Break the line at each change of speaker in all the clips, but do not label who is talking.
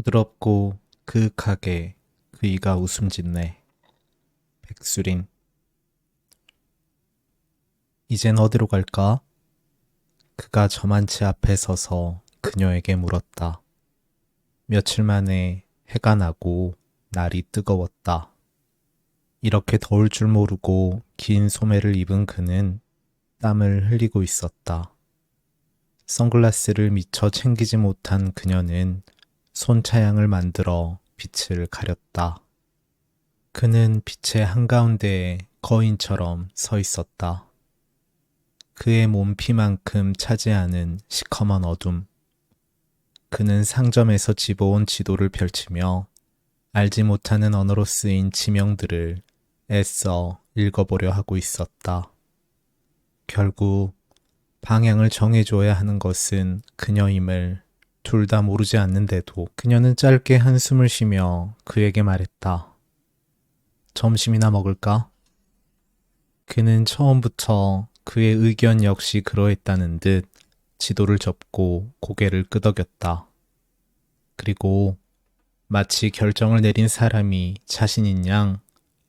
부드럽고 그윽하게 그이가 웃음 짓네. 백수린. 이젠 어디로 갈까? 그가 저만치 앞에 서서 그녀에게 물었다. 며칠 만에 해가 나고 날이 뜨거웠다. 이렇게 더울 줄 모르고 긴 소매를 입은 그는 땀을 흘리고 있었다. 선글라스를 미처 챙기지 못한 그녀는 손차양을 만들어 빛을 가렸다. 그는 빛의 한가운데에 거인처럼 서 있었다. 그의 몸피만큼 차지하는 시커먼 어둠. 그는 상점에서 집어온 지도를 펼치며 알지 못하는 언어로 쓰인 지명들을 애써 읽어보려 하고 있었다. 결국 방향을 정해줘야 하는 것은 그녀임을 둘 다 모르지 않는데도 그녀는 짧게 한숨을 쉬며 그에게 말했다. 점심이나 먹을까? 그는 처음부터 그의 의견 역시 그러했다는 듯 지도를 접고 고개를 끄덕였다. 그리고 마치 결정을 내린 사람이 자신인 양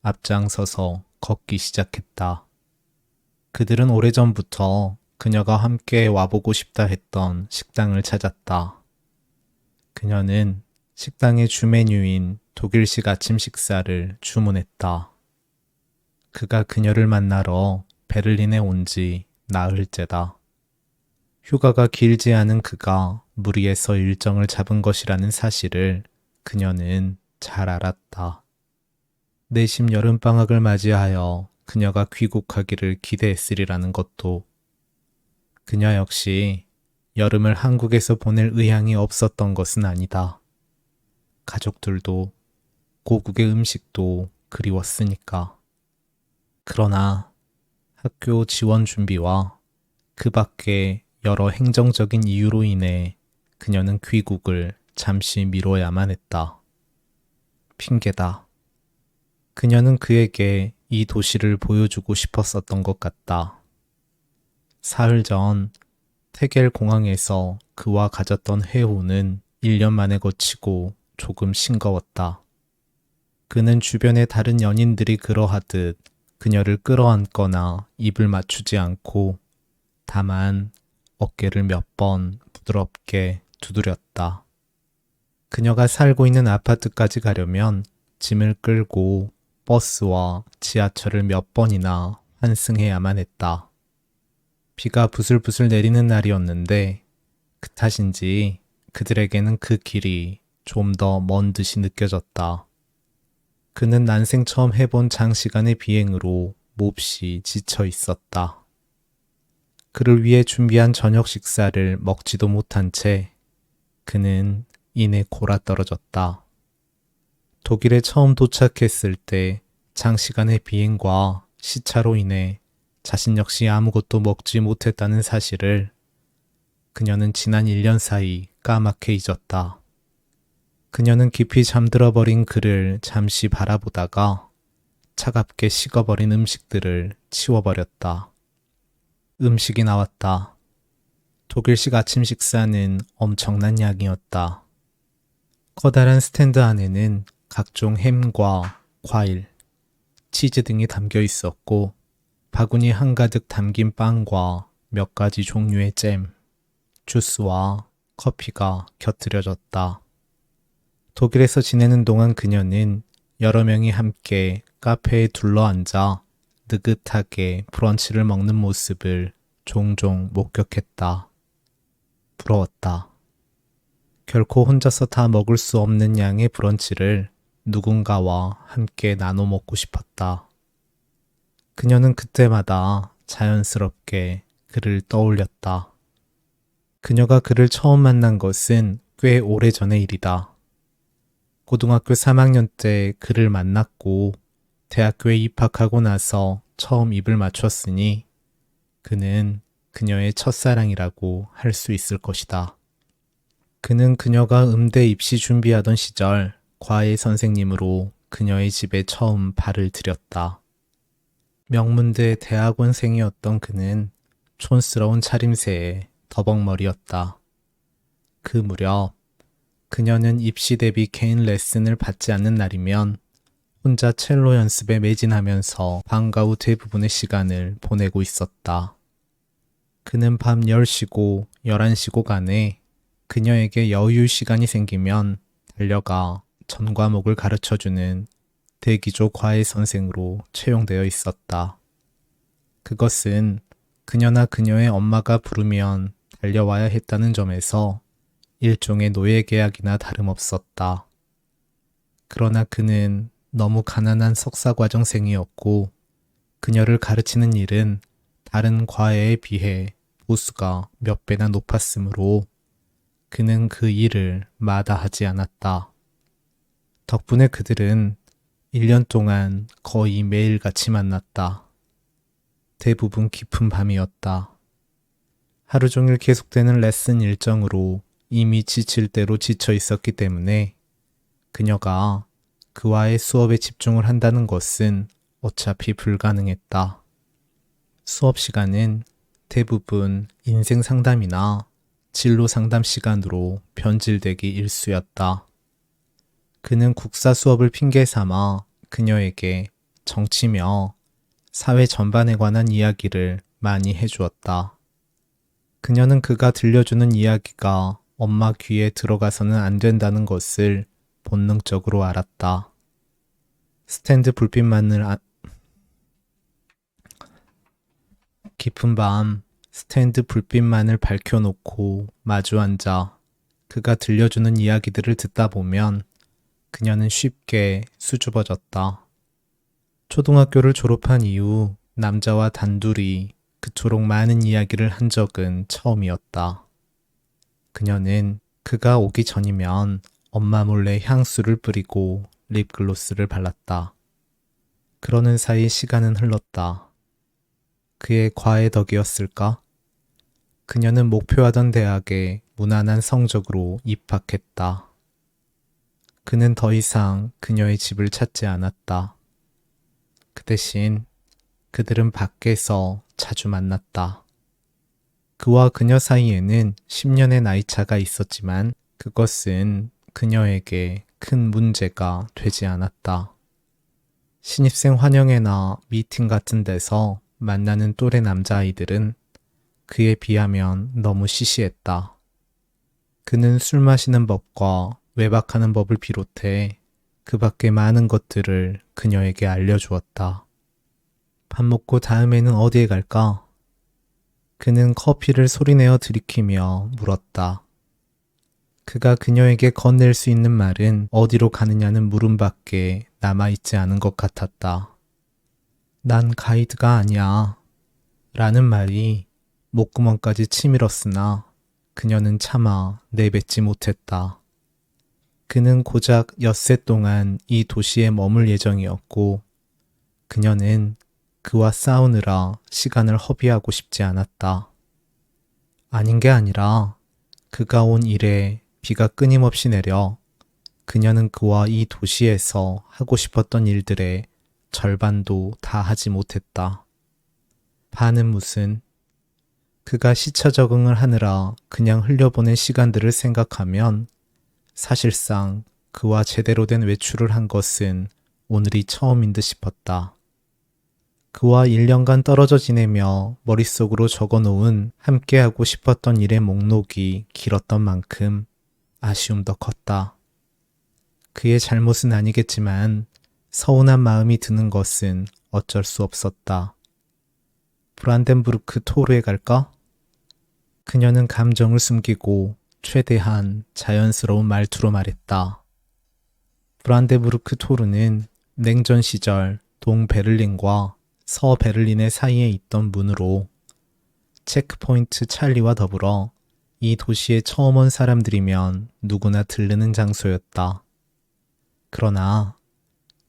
앞장서서 걷기 시작했다. 그들은 오래전부터 그녀가 함께 와보고 싶다 했던 식당을 찾았다. 그녀는 식당의 주 메뉴인 독일식 아침 식사를 주문했다. 그가 그녀를 만나러 베를린에 온 지 나흘째다. 휴가가 길지 않은 그가 무리해서 일정을 잡은 것이라는 사실을 그녀는 잘 알았다. 내심 여름방학을 맞이하여 그녀가 귀국하기를 기대했으리라는 것도 그녀 역시 여름을 한국에서 보낼 의향이 없었던 것은 아니다. 가족들도 고국의 음식도 그리웠으니까. 그러나 학교 지원 준비와 그 밖에 여러 행정적인 이유로 인해 그녀는 귀국을 잠시 미뤄야만 했다. 핑계다. 그녀는 그에게 이 도시를 보여주고 싶었었던 것 같다. 사흘 전 테겔 공항에서 그와 가졌던 회호는 1년 만에 거치고 조금 싱거웠다. 그는 주변의 다른 연인들이 그러하듯 그녀를 끌어안거나 입을 맞추지 않고 다만 어깨를 몇 번 부드럽게 두드렸다. 그녀가 살고 있는 아파트까지 가려면 짐을 끌고 버스와 지하철을 몇 번이나 환승해야만 했다. 비가 부슬부슬 내리는 날이었는데 그 탓인지 그들에게는 그 길이 좀 더 먼 듯이 느껴졌다. 그는 난생 처음 해본 장시간의 비행으로 몹시 지쳐 있었다. 그를 위해 준비한 저녁 식사를 먹지도 못한 채 그는 이내 골아떨어졌다. 독일에 처음 도착했을 때 장시간의 비행과 시차로 인해 자신 역시 아무것도 먹지 못했다는 사실을 그녀는 지난 1년 사이 까맣게 잊었다. 그녀는 깊이 잠들어 버린 그를 잠시 바라보다가 차갑게 식어버린 음식들을 치워버렸다. 음식이 나왔다. 독일식 아침 식사는 엄청난 양이었다. 커다란 스탠드 안에는 각종 햄과 과일, 치즈 등이 담겨 있었고 바구니 한가득 담긴 빵과 몇 가지 종류의 잼, 주스와 커피가 곁들여졌다. 독일에서 지내는 동안 그녀는 여러 명이 함께 카페에 둘러앉아 느긋하게 브런치를 먹는 모습을 종종 목격했다. 부러웠다. 결코 혼자서 다 먹을 수 없는 양의 브런치를 누군가와 함께 나눠 먹고 싶었다. 그녀는 그때마다 자연스럽게 그를 떠올렸다. 그녀가 그를 처음 만난 것은 꽤 오래전의 일이다. 고등학교 3학년 때 그를 만났고 대학교에 입학하고 나서 처음 입을 맞췄으니 그는 그녀의 첫사랑이라고 할 수 있을 것이다. 그는 그녀가 음대 입시 준비하던 시절 과외 선생님으로 그녀의 집에 처음 발을 들였다. 명문대 대학원생이었던 그는 촌스러운 차림새에 더벅머리였다. 그 무렵 그녀는 입시 대비 개인 레슨을 받지 않는 날이면 혼자 첼로 연습에 매진하면서 방과 후 대부분의 시간을 보내고 있었다. 그는 밤 10시고 11시고 간에 그녀에게 여유 시간이 생기면 달려가 전 과목을 가르쳐주는 대기조 과외 선생으로 채용되어 있었다. 그것은 그녀나 그녀의 엄마가 부르면 달려와야 했다는 점에서 일종의 노예 계약이나 다름없었다. 그러나 그는 너무 가난한 석사과정생이었고 그녀를 가르치는 일은 다른 과외에 비해 보수가 몇 배나 높았으므로 그는 그 일을 마다하지 않았다. 덕분에 그들은 1년 동안 거의 매일같이 만났다. 대부분 깊은 밤이었다. 하루 종일 계속되는 레슨 일정으로 이미 지칠 대로 지쳐 있었기 때문에 그녀가 그와의 수업에 집중을 한다는 것은 어차피 불가능했다. 수업 시간은 대부분 인생 상담이나 진로 상담 시간으로 변질되기 일쑤였다. 그는 국사 수업을 핑계 삼아 그녀에게 정치며 사회 전반에 관한 이야기를 많이 해주었다. 그녀는 그가 들려주는 이야기가 엄마 귀에 들어가서는 안 된다는 것을 본능적으로 알았다. 스탠드 불빛만을 깊은 밤 스탠드 불빛만을 밝혀놓고 마주 앉아 그가 들려주는 이야기들을 듣다 보면 그녀는 쉽게 수줍어졌다. 초등학교를 졸업한 이후 남자와 단둘이 그토록 많은 이야기를 한 적은 처음이었다. 그녀는 그가 오기 전이면 엄마 몰래 향수를 뿌리고 립글로스를 발랐다. 그러는 사이 시간은 흘렀다. 그의 과외 덕이었을까? 그녀는 목표하던 대학에 무난한 성적으로 입학했다. 그는 더 이상 그녀의 집을 찾지 않았다. 그 대신 그들은 밖에서 자주 만났다. 그와 그녀 사이에는 10년의 나이차가 있었지만 그것은 그녀에게 큰 문제가 되지 않았다. 신입생 환영회나 미팅 같은 데서 만나는 또래 남자아이들은 그에 비하면 너무 시시했다. 그는 술 마시는 법과 외박하는 법을 비롯해 그 밖의 많은 것들을 그녀에게 알려주었다. 밥 먹고 다음에는 어디에 갈까? 그는 커피를 소리내어 들이키며 물었다. 그가 그녀에게 건넬 수 있는 말은 어디로 가느냐는 물음밖에 남아있지 않은 것 같았다. 난 가이드가 아니야. 라는 말이 목구멍까지 치밀었으나 그녀는 차마 내뱉지 못했다. 그는 고작 엿새 동안 이 도시에 머물 예정이었고 그녀는 그와 싸우느라 시간을 허비하고 싶지 않았다. 아닌 게 아니라 그가 온 이래 비가 끊임없이 내려 그녀는 그와 이 도시에서 하고 싶었던 일들의 절반도 다 하지 못했다. 반은 무슨 그가 시차 적응을 하느라 그냥 흘려보낸 시간들을 생각하면 사실상 그와 제대로 된 외출을 한 것은 오늘이 처음인 듯 싶었다. 그와 1년간 떨어져 지내며 머릿속으로 적어놓은 함께하고 싶었던 일의 목록이 길었던 만큼 아쉬움도 컸다. 그의 잘못은 아니겠지만 서운한 마음이 드는 것은 어쩔 수 없었다. 브란덴부르크 토르에 갈까? 그녀는 감정을 숨기고 최대한 자연스러운 말투로 말했다. 브란덴부르크 토르는 냉전 시절 동베를린과 서베를린의 사이에 있던 문으로 체크포인트 찰리와 더불어 이 도시에 처음 온 사람들이면 누구나 들르는 장소였다. 그러나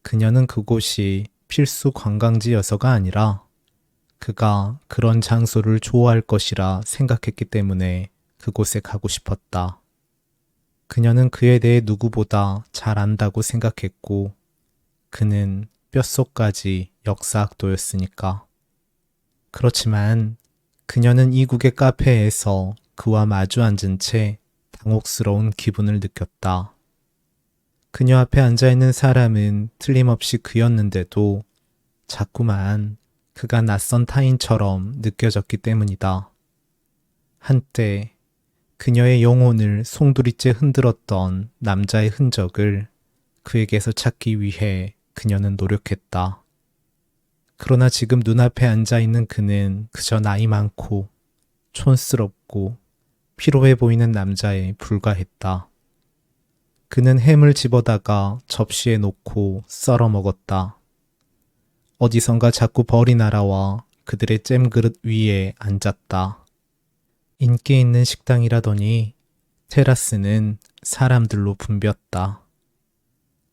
그녀는 그곳이 필수 관광지여서가 아니라 그가 그런 장소를 좋아할 것이라 생각했기 때문에 그곳에 가고 싶었다. 그녀는 그에 대해 누구보다 잘 안다고 생각했고 그는 뼛속까지 역사학도였으니까. 그렇지만 그녀는 이국의 카페에서 그와 마주 앉은 채 당혹스러운 기분을 느꼈다. 그녀 앞에 앉아있는 사람은 틀림없이 그였는데도 자꾸만 그가 낯선 타인처럼 느껴졌기 때문이다. 한때 그녀의 영혼을 송두리째 흔들었던 남자의 흔적을 그에게서 찾기 위해 그녀는 노력했다. 그러나 지금 눈앞에 앉아있는 그는 그저 나이 많고 촌스럽고 피로해 보이는 남자에 불과했다. 그는 햄을 집어다가 접시에 놓고 썰어 먹었다. 어디선가 자꾸 벌이 날아와 그들의 잼그릇 위에 앉았다. 인기 있는 식당이라더니 테라스는 사람들로 붐볐다.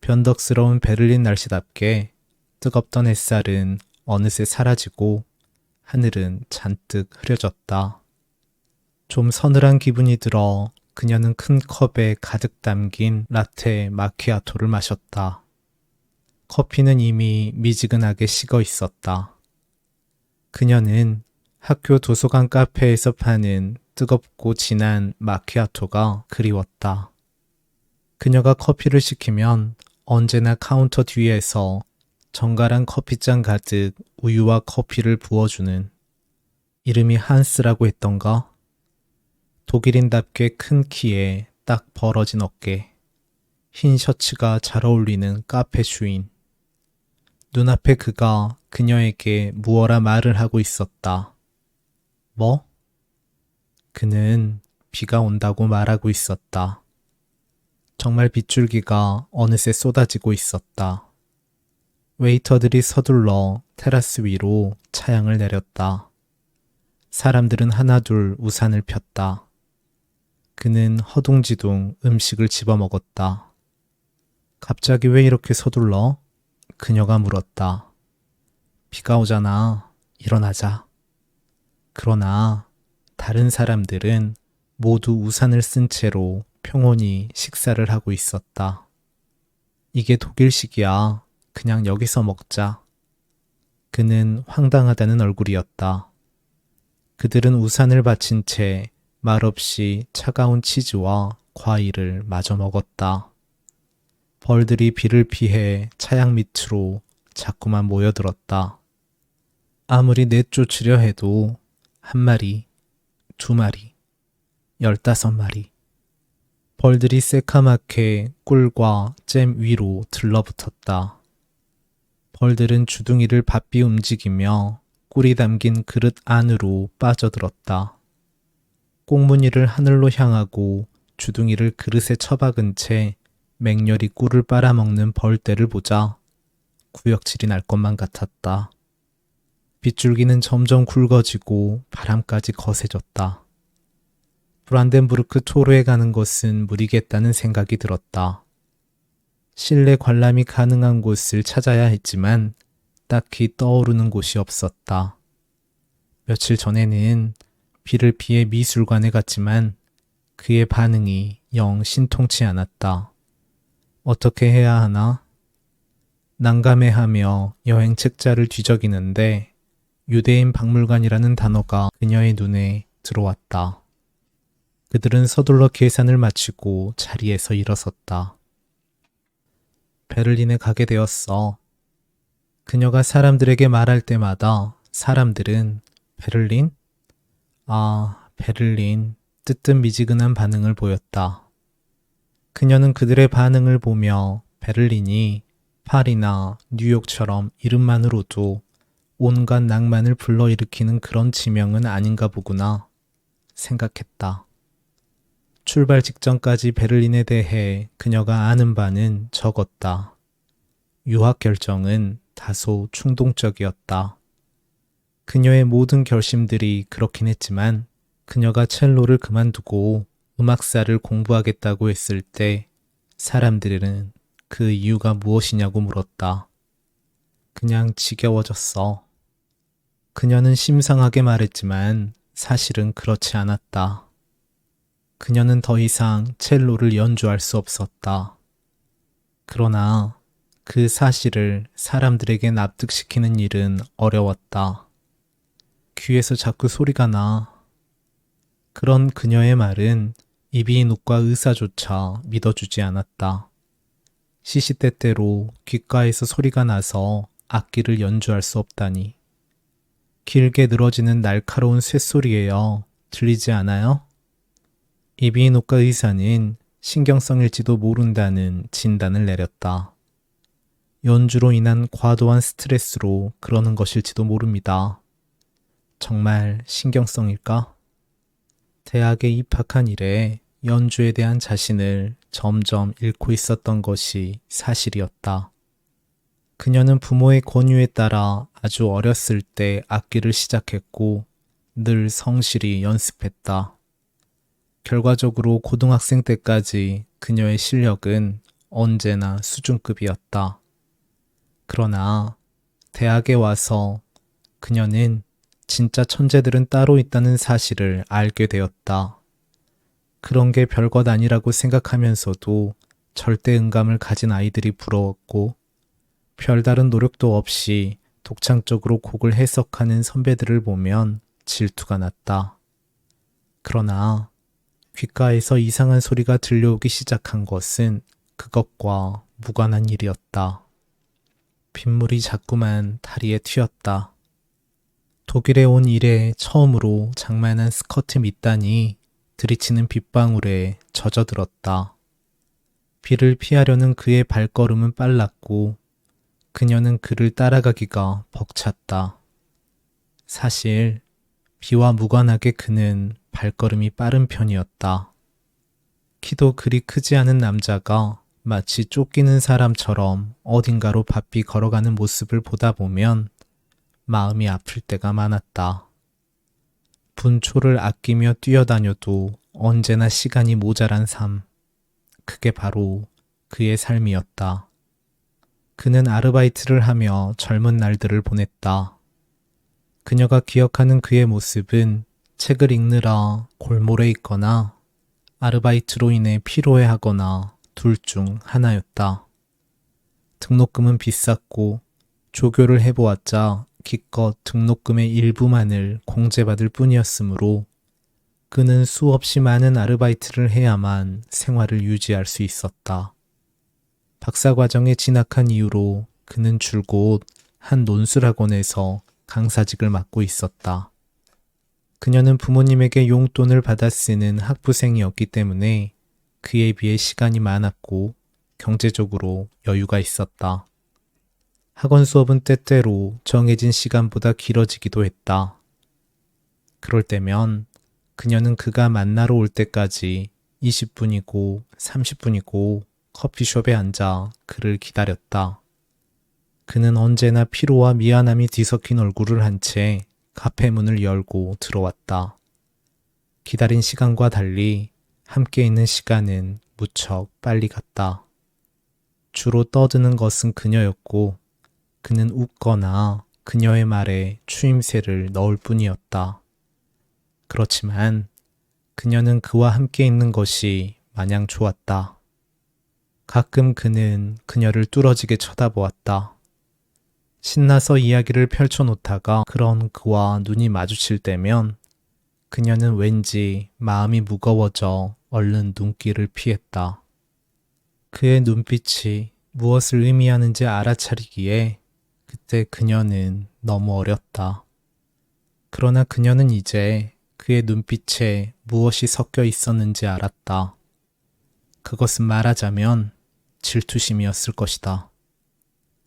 변덕스러운 베를린 날씨답게 뜨겁던 햇살은 어느새 사라지고 하늘은 잔뜩 흐려졌다. 좀 서늘한 기분이 들어 그녀는 큰 컵에 가득 담긴 라테 마키아토를 마셨다. 커피는 이미 미지근하게 식어 있었다. 그녀는 학교 도서관 카페에서 파는 뜨겁고 진한 마키아토가 그리웠다. 그녀가 커피를 시키면 언제나 카운터 뒤에서 정갈한 커피잔 가득 우유와 커피를 부어주는, 이름이 한스라고 했던가? 독일인답게 큰 키에 딱 벌어진 어깨, 흰 셔츠가 잘 어울리는 카페 주인. 눈앞에 그가 그녀에게 무어라 말을 하고 있었다. 뭐? 그는 비가 온다고 말하고 있었다. 정말 빗줄기가 어느새 쏟아지고 있었다. 웨이터들이 서둘러 테라스 위로 차양을 내렸다. 사람들은 하나둘 우산을 폈다. 그는 허둥지둥 음식을 집어먹었다. 갑자기 왜 이렇게 서둘러? 그녀가 물었다. 비가 오잖아. 일어나자. 그러나 다른 사람들은 모두 우산을 쓴 채로 평온히 식사를 하고 있었다. 이게 독일식이야. 그냥 여기서 먹자. 그는 황당하다는 얼굴이었다. 그들은 우산을 받친 채 말없이 차가운 치즈와 과일을 마저 먹었다. 벌들이 비를 피해 차양 밑으로 자꾸만 모여들었다. 아무리 내쫓으려 해도 한 마리, 두 마리, 15마리. 벌들이 새카맣게 꿀과 잼 위로 들러붙었다. 벌들은 주둥이를 바삐 움직이며 꿀이 담긴 그릇 안으로 빠져들었다. 꽁무니를 하늘로 향하고 주둥이를 그릇에 처박은 채 맹렬히 꿀을 빨아먹는 벌떼를 보자 구역질이 날 것만 같았다. 빗줄기는 점점 굵어지고 바람까지 거세졌다. 브란덴부르크 토르에 가는 것은 무리겠다는 생각이 들었다. 실내 관람이 가능한 곳을 찾아야 했지만 딱히 떠오르는 곳이 없었다. 며칠 전에는 비를 피해 미술관에 갔지만 그의 반응이 영 신통치 않았다. 어떻게 해야 하나? 난감해하며 여행 책자를 뒤적이는데 유대인 박물관이라는 단어가 그녀의 눈에 들어왔다. 그들은 서둘러 계산을 마치고 자리에서 일어섰다. 베를린에 가게 되었어. 그녀가 사람들에게 말할 때마다 사람들은 베를린? 아, 베를린. 뜨뜻미지근한 반응을 보였다. 그녀는 그들의 반응을 보며 베를린이 파리나 뉴욕처럼 이름만으로도 온갖 낭만을 불러일으키는 그런 지명은 아닌가 보구나 생각했다. 출발 직전까지 베를린에 대해 그녀가 아는 바는 적었다. 유학 결정은 다소 충동적이었다. 그녀의 모든 결심들이 그렇긴 했지만 그녀가 첼로를 그만두고 음악사를 공부하겠다고 했을 때 사람들은 그 이유가 무엇이냐고 물었다. 그냥 지겨워졌어. 그녀는 심상하게 말했지만 사실은 그렇지 않았다. 그녀는 더 이상 첼로를 연주할 수 없었다. 그러나 그 사실을 사람들에게 납득시키는 일은 어려웠다. 귀에서 자꾸 소리가 나. 그런 그녀의 말은 이비인후과 의사조차 믿어주지 않았다. 시시때때로 귓가에서 소리가 나서 악기를 연주할 수 없다니. 길게 늘어지는 날카로운 쇳소리예요. 들리지 않아요? 이비인후과 의사는 신경성일지도 모른다는 진단을 내렸다. 연주로 인한 과도한 스트레스로 그러는 것일지도 모릅니다. 정말 신경성일까? 대학에 입학한 이래 연주에 대한 자신을 점점 잃고 있었던 것이 사실이었다. 그녀는 부모의 권유에 따라 아주 어렸을 때 악기를 시작했고 늘 성실히 연습했다. 결과적으로 고등학생 때까지 그녀의 실력은 언제나 수준급이었다. 그러나 대학에 와서 그녀는 진짜 천재들은 따로 있다는 사실을 알게 되었다. 그런 게 별것 아니라고 생각하면서도 절대 음감을 가진 아이들이 부러웠고 별다른 노력도 없이 독창적으로 곡을 해석하는 선배들을 보면 질투가 났다. 그러나 귓가에서 이상한 소리가 들려오기 시작한 것은 그것과 무관한 일이었다. 빗물이 자꾸만 다리에 튀었다. 독일에 온 이래 처음으로 장만한 스커트 밑단이 들이치는 빗방울에 젖어들었다. 비를 피하려는 그의 발걸음은 빨랐고 그녀는 그를 따라가기가 벅찼다. 사실 비와 무관하게 그는 발걸음이 빠른 편이었다. 키도 그리 크지 않은 남자가 마치 쫓기는 사람처럼 어딘가로 바삐 걸어가는 모습을 보다 보면 마음이 아플 때가 많았다. 분초를 아끼며 뛰어다녀도 언제나 시간이 모자란 삶. 그게 바로 그의 삶이었다. 그는 아르바이트를 하며 젊은 날들을 보냈다. 그녀가 기억하는 그의 모습은 책을 읽느라 골몰에 있거나 아르바이트로 인해 피로해하거나 둘 중 하나였다. 등록금은 비쌌고 조교를 해보았자 기껏 등록금의 일부만을 공제받을 뿐이었으므로 그는 수없이 많은 아르바이트를 해야만 생활을 유지할 수 있었다. 박사과정에 진학한 이후로 그는 줄곧 한 논술학원에서 강사직을 맡고 있었다. 그녀는 부모님에게 용돈을 받아 쓰는 학부생이었기 때문에 그에 비해 시간이 많았고 경제적으로 여유가 있었다. 학원 수업은 때때로 정해진 시간보다 길어지기도 했다. 그럴 때면 그녀는 그가 만나러 올 때까지 20분이고 30분이고 커피숍에 앉아 그를 기다렸다. 그는 언제나 피로와 미안함이 뒤섞인 얼굴을 한 채 카페 문을 열고 들어왔다. 기다린 시간과 달리 함께 있는 시간은 무척 빨리 갔다. 주로 떠드는 것은 그녀였고 그는 웃거나 그녀의 말에 추임새를 넣을 뿐이었다. 그렇지만 그녀는 그와 함께 있는 것이 마냥 좋았다. 가끔 그는 그녀를 뚫어지게 쳐다보았다. 신나서 이야기를 펼쳐놓다가 그런 그와 눈이 마주칠 때면 그녀는 왠지 마음이 무거워져 얼른 눈길을 피했다. 그의 눈빛이 무엇을 의미하는지 알아차리기에 그때 그녀는 너무 어렸다. 그러나 그녀는 이제 그의 눈빛에 무엇이 섞여 있었는지 알았다. 그것은 말하자면 질투심이었을 것이다.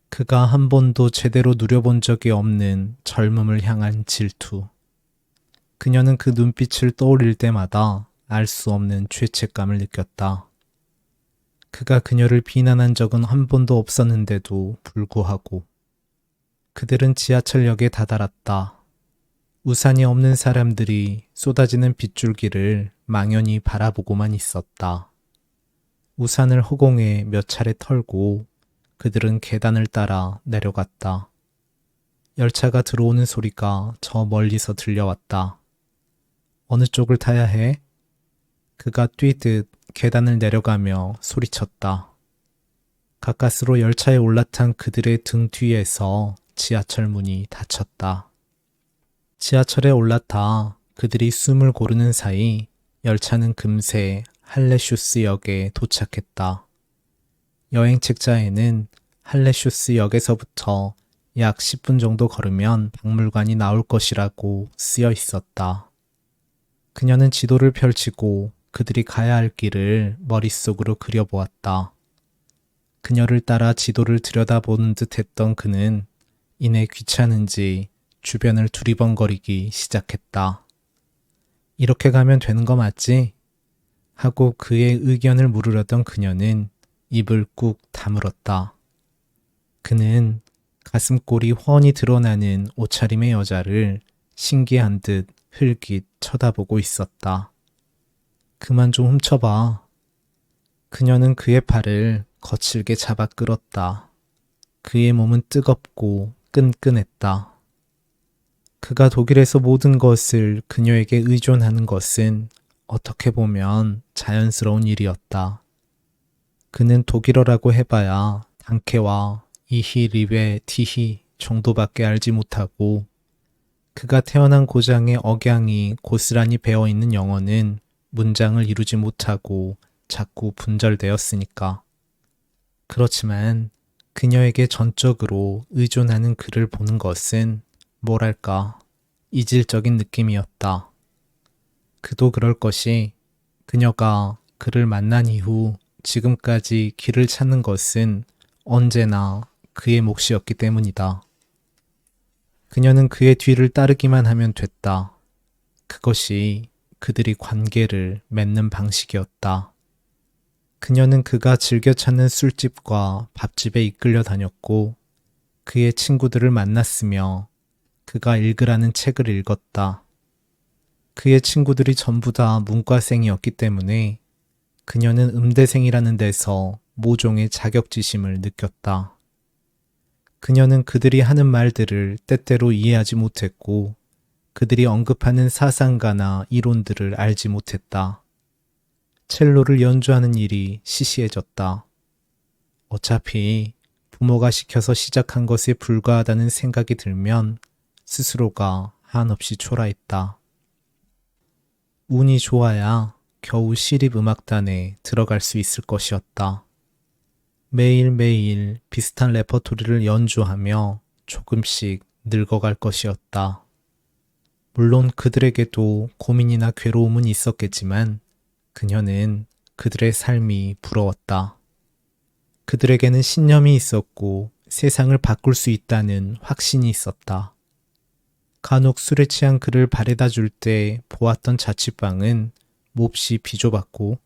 그가 한 번도 제대로 누려본 적이 없는 젊음을 향한 질투. 그녀는 그 눈빛을 떠올릴 때마다 알 수 없는 죄책감을 느꼈다. 그가 그녀를 비난한 적은 한 번도 없었는데도 불구하고 그들은 지하철역에 다다랐다. 우산이 없는 사람들이 쏟아지는 빗줄기를 망연히 바라보고만 있었다. 우산을 허공에 몇 차례 털고 그들은 계단을 따라 내려갔다. 열차가 들어오는 소리가 저 멀리서 들려왔다. 어느 쪽을 타야 해? 그가 뛰듯 계단을 내려가며 소리쳤다. 가까스로 열차에 올라탄 그들의 등 뒤에서 지하철 문이 닫혔다. 지하철에 올라타 그들이 숨을 고르는 사이 열차는 금세 할레슈스역에 도착했다. 여행 책자에는 할레슈스역에서부터 약 10분 정도 걸으면 박물관이 나올 것이라고 쓰여 있었다. 그녀는 지도를 펼치고 그들이 가야 할 길을 머릿속으로 그려보았다. 그녀를 따라 지도를 들여다보는 듯 했던 그는 이내 귀찮은지 주변을 두리번거리기 시작했다. 이렇게 가면 되는 거 맞지? 하고 그의 의견을 물으려던 그녀는 입을 꾹 다물었다. 그는 가슴골이 훤히 드러나는 옷차림의 여자를 신기한 듯 흘깃 쳐다보고 있었다. 그만 좀 훔쳐봐. 그녀는 그의 팔을 거칠게 잡아 끌었다. 그의 몸은 뜨겁고 끈끈했다. 그가 독일에서 모든 것을 그녀에게 의존하는 것은 어떻게 보면 자연스러운 일이었다. 그는 독일어라고 해봐야 단케와 이히 리베 티히 정도밖에 알지 못하고 그가 태어난 고장의 억양이 고스란히 배어있는 영어는 문장을 이루지 못하고 자꾸 분절되었으니까. 그렇지만 그녀에게 전적으로 의존하는 그를 보는 것은 뭐랄까 이질적인 느낌이었다. 그도 그럴 것이 그녀가 그를 만난 이후 지금까지 길을 찾는 것은 언제나 그의 몫이었기 때문이다. 그녀는 그의 뒤를 따르기만 하면 됐다. 그것이 그들이 관계를 맺는 방식이었다. 그녀는 그가 즐겨 찾는 술집과 밥집에 이끌려 다녔고 그의 친구들을 만났으며 그가 읽으라는 책을 읽었다. 그의 친구들이 전부 다 문과생이었기 때문에 그녀는 음대생이라는 데서 모종의 자격지심을 느꼈다. 그녀는 그들이 하는 말들을 때때로 이해하지 못했고 그들이 언급하는 사상가나 이론들을 알지 못했다. 첼로를 연주하는 일이 시시해졌다. 어차피 부모가 시켜서 시작한 것에 불과하다는 생각이 들면 스스로가 한없이 초라했다. 운이 좋아야 겨우 시립음악단에 들어갈 수 있을 것이었다. 매일매일 비슷한 레퍼토리를 연주하며 조금씩 늙어갈 것이었다. 물론 그들에게도 고민이나 괴로움은 있었겠지만 그녀는 그들의 삶이 부러웠다. 그들에게는 신념이 있었고 세상을 바꿀 수 있다는 확신이 있었다. 간혹 술에 취한 그를 바래다 줄 때 보았던 자취방은 몹시 비좁았고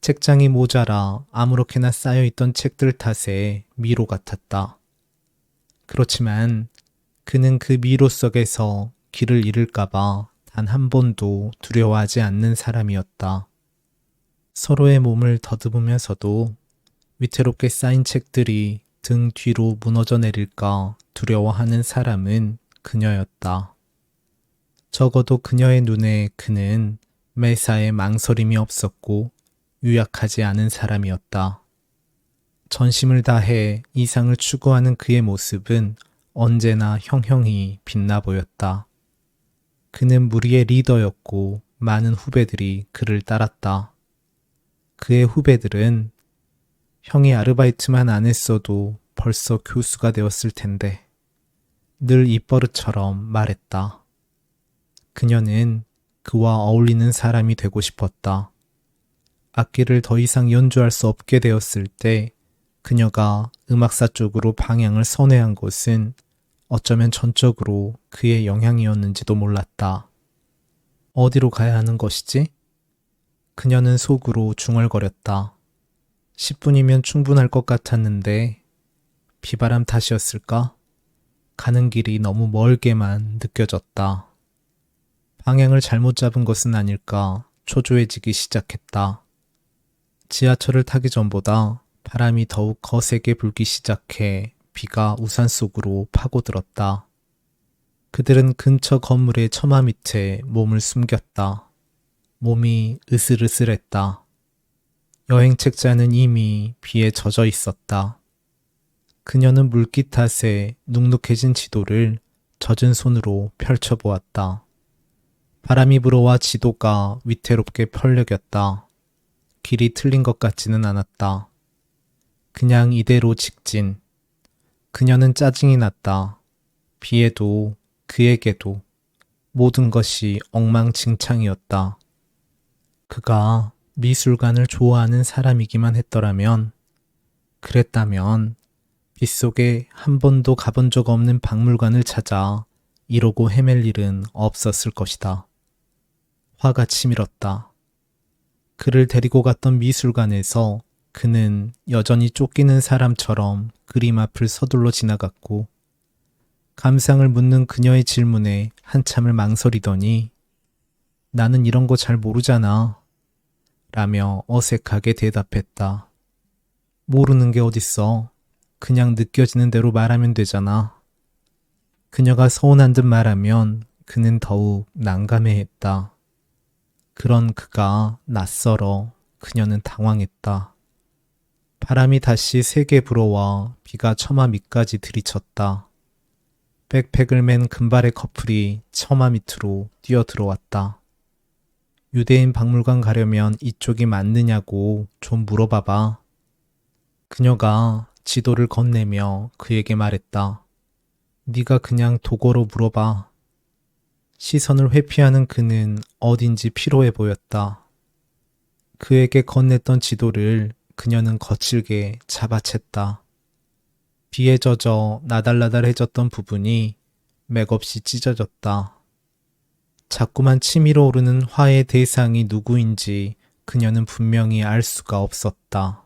책장이 모자라 아무렇게나 쌓여있던 책들 탓에 미로 같았다. 그렇지만 그는 그 미로 속에서 길을 잃을까봐 단 한 번도 두려워하지 않는 사람이었다. 서로의 몸을 더듬으면서도 위태롭게 쌓인 책들이 등 뒤로 무너져 내릴까 두려워하는 사람은 그녀였다. 적어도 그녀의 눈에 그는 매사에 망설임이 없었고 유약하지 않은 사람이었다. 전심을 다해 이상을 추구하는 그의 모습은 언제나 형형이 빛나 보였다. 그는 무리의 리더였고 많은 후배들이 그를 따랐다. 그의 후배들은 형이 아르바이트만 안 했어도 벌써 교수가 되었을 텐데 늘 입버릇처럼 말했다. 그녀는 그와 어울리는 사람이 되고 싶었다. 악기를 더 이상 연주할 수 없게 되었을 때 그녀가 음악사 쪽으로 방향을 선회한 것은 어쩌면 전적으로 그의 영향이었는지도 몰랐다. 어디로 가야 하는 것이지? 그녀는 속으로 중얼거렸다. 10분이면 충분할 것 같았는데 비바람 탓이었을까? 가는 길이 너무 멀게만 느껴졌다. 방향을 잘못 잡은 것은 아닐까 초조해지기 시작했다. 지하철을 타기 전보다 바람이 더욱 거세게 불기 시작해 비가 우산 속으로 파고들었다. 그들은 근처 건물의 처마 밑에 몸을 숨겼다. 몸이 으슬으슬했다. 여행 책자는 이미 비에 젖어 있었다. 그녀는 물기 탓에 눅눅해진 지도를 젖은 손으로 펼쳐보았다. 바람이 불어와 지도가 위태롭게 펄럭였다. 길이 틀린 것 같지는 않았다. 그냥 이대로 직진. 그녀는 짜증이 났다. 비에도 그에게도 모든 것이 엉망진창이었다. 그가 미술관을 좋아하는 사람이기만 했더라면, 그랬다면 빗속에 한 번도 가본 적 없는 박물관을 찾아 이러고 헤맬 일은 없었을 것이다. 화가 치밀었다. 그를 데리고 갔던 미술관에서 그는 여전히 쫓기는 사람처럼 그림 앞을 서둘러 지나갔고, 감상을 묻는 그녀의 질문에 한참을 망설이더니 나는 이런 거 잘 모르잖아 라며 어색하게 대답했다. 모르는 게 어딨어. 그냥 느껴지는 대로 말하면 되잖아. 그녀가 서운한 듯 말하면 그는 더욱 난감해했다. 그런 그가 낯설어 그녀는 당황했다. 바람이 다시 세게 불어와 비가 처마 밑까지 들이쳤다. 백팩을 맨 금발의 커플이 처마 밑으로 뛰어들어왔다. 유대인 박물관 가려면 이쪽이 맞느냐고 좀 물어봐봐. 그녀가 지도를 건네며 그에게 말했다. 네가 그냥 도거로 물어봐. 시선을 회피하는 그는 어딘지 피로해 보였다. 그에게 건넸던 지도를 그녀는 거칠게 잡아챘다. 비에 젖어 나달나달해졌던 부분이 맥없이 찢어졌다. 자꾸만 치밀어 오르는 화의 대상이 누구인지 그녀는 분명히 알 수가 없었다.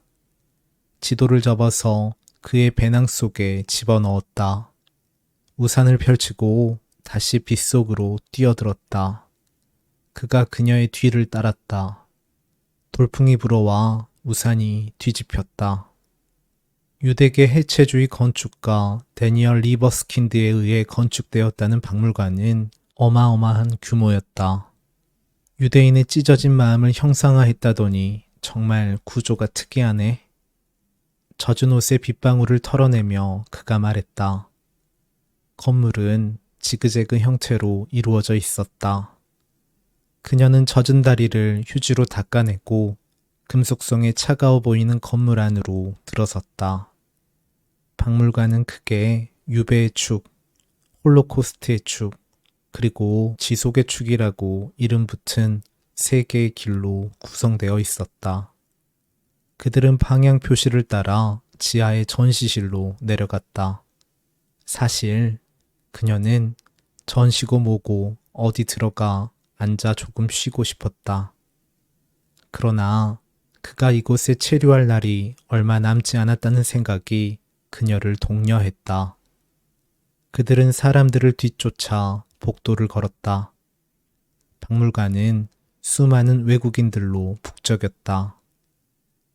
지도를 접어서 그의 배낭 속에 집어넣었다. 우산을 펼치고 다시 빗속으로 뛰어들었다. 그가 그녀의 뒤를 따랐다. 돌풍이 불어와 우산이 뒤집혔다. 유대계 해체주의 건축가 데니얼 리버스킨드에 의해 건축되었다는 박물관은 어마어마한 규모였다. 유대인의 찢어진 마음을 형상화했다더니 정말 구조가 특이하네. 젖은 옷에 빗방울을 털어내며 그가 말했다. 건물은 지그재그 형태로 이루어져 있었다. 그녀는 젖은 다리를 휴지로 닦아내고 금속성에 차가워 보이는 건물 안으로 들어섰다. 박물관은 크게 유배의 축, 홀로코스트의 축, 그리고 지속의 축이라고 이름 붙은 세 개의 길로 구성되어 있었다. 그들은 방향 표시를 따라 지하의 전시실로 내려갔다. 사실 그녀는 전시고 뭐고 어디 들어가 앉아 조금 쉬고 싶었다. 그러나 그가 이곳에 체류할 날이 얼마 남지 않았다는 생각이 그녀를 독려했다. 그들은 사람들을 뒤쫓아 복도를 걸었다. 박물관은 수많은 외국인들로 북적였다.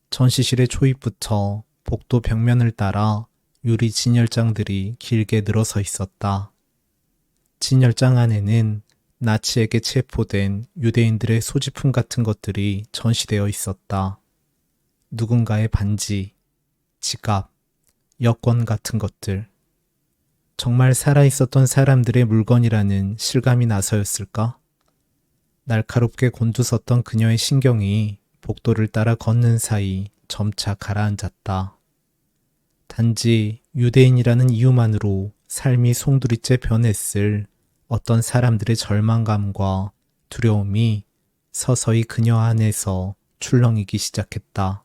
전시실의 초입부터 복도 벽면을 따라 유리 진열장들이 길게 늘어서 있었다. 진열장 안에는 나치에게 체포된 유대인들의 소지품 같은 것들이 전시되어 있었다. 누군가의 반지, 지갑, 여권 같은 것들. 정말 살아있었던 사람들의 물건이라는 실감이 나서였을까? 날카롭게 곤두섰던 그녀의 신경이 복도를 따라 걷는 사이 점차 가라앉았다. 단지 유대인이라는 이유만으로 삶이 송두리째 변했을 어떤 사람들의 절망감과 두려움이 서서히 그녀 안에서 출렁이기 시작했다.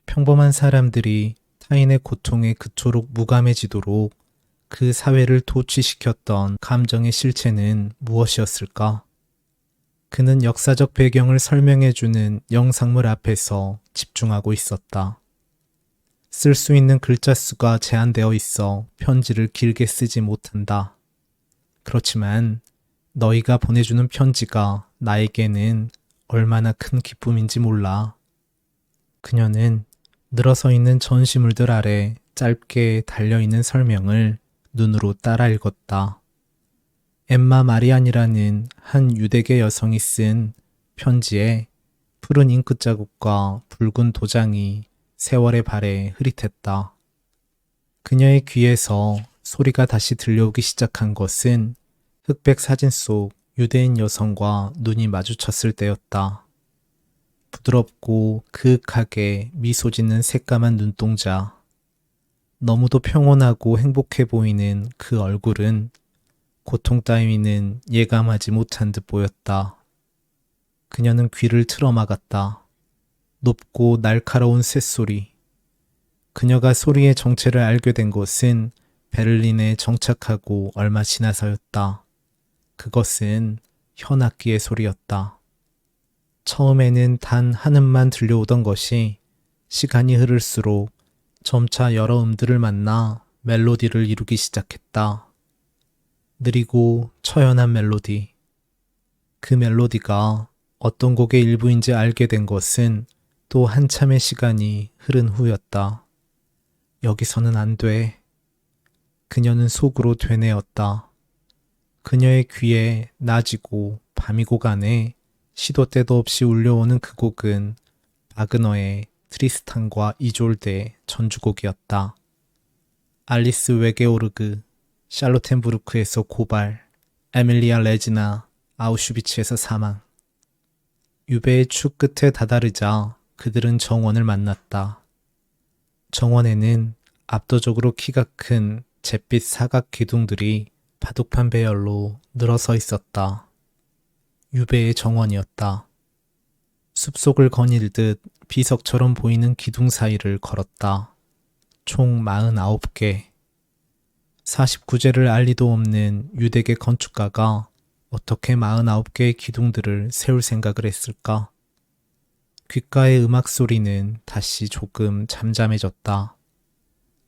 평범한 사람들이 타인의 고통에 그토록 무감해지도록 그 사회를 도취시켰던 감정의 실체는 무엇이었을까? 그는 역사적 배경을 설명해주는 영상물 앞에서 집중하고 있었다. 쓸 수 있는 글자 수가 제한되어 있어 편지를 길게 쓰지 못한다. 그렇지만 너희가 보내주는 편지가 나에게는 얼마나 큰 기쁨인지 몰라. 그녀는 늘어서 있는 전시물들 아래 짧게 달려있는 설명을 눈으로 따라 읽었다. 엠마 마리안이라는 한 유대계 여성이 쓴 편지에 푸른 잉크 자국과 붉은 도장이 세월의 발에 흐릿했다. 그녀의 귀에서 소리가 다시 들려오기 시작한 것은 흑백 사진 속 유대인 여성과 눈이 마주쳤을 때였다. 부드럽고 그윽하게 미소 짓는 새까만 눈동자. 너무도 평온하고 행복해 보이는 그 얼굴은 고통 따위는 예감하지 못한 듯 보였다. 그녀는 귀를 틀어막았다. 높고 날카로운 쇳소리. 그녀가 소리의 정체를 알게 된 것은 베를린에 정착하고 얼마 지나서였다. 그것은 현악기의 소리였다. 처음에는 단 한 음만 들려오던 것이 시간이 흐를수록 점차 여러 음들을 만나 멜로디를 이루기 시작했다. 느리고 처연한 멜로디. 그 멜로디가 어떤 곡의 일부인지 알게 된 것은 또 한참의 시간이 흐른 후였다. 여기서는 안 돼. 그녀는 속으로 되뇌었다. 그녀의 귀에 낮이고 밤이고 간에 시도 때도 없이 울려오는 그 곡은 바그너의 트리스탄과 이졸데 전주곡이었다. 알리스 웨게오르그, 샬로텐부르크에서 고발, 에밀리아 레지나, 아우슈비츠에서 사망. 유배의 축 끝에 다다르자 그들은 정원을 만났다. 정원에는 압도적으로 키가 큰 잿빛 사각 기둥들이 바둑판 배열로 늘어서 있었다. 유배의 정원이었다. 숲속을 거닐듯 비석처럼 보이는 기둥 사이를 걸었다. 총 49개. 49제를 알 리도 없는 유대계 건축가가 어떻게 49개의 기둥들을 세울 생각을 했을까? 귓가의 음악 소리는 다시 조금 잠잠해졌다.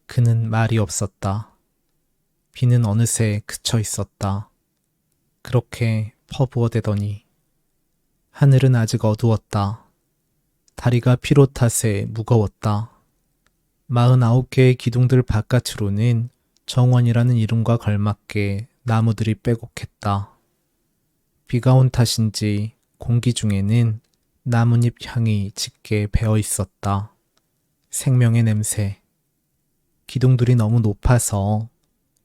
그는 말이 없었다. 비는 어느새 그쳐 있었다. 그렇게 퍼부어대더니 하늘은 아직 어두웠다. 다리가 피로 탓에 무거웠다. 49개의 기둥들 바깥으로는 정원이라는 이름과 걸맞게 나무들이 빼곡했다. 비가 온 탓인지 공기 중에는 나뭇잎 향이 짙게 배어 있었다. 생명의 냄새. 기둥들이 너무 높아서,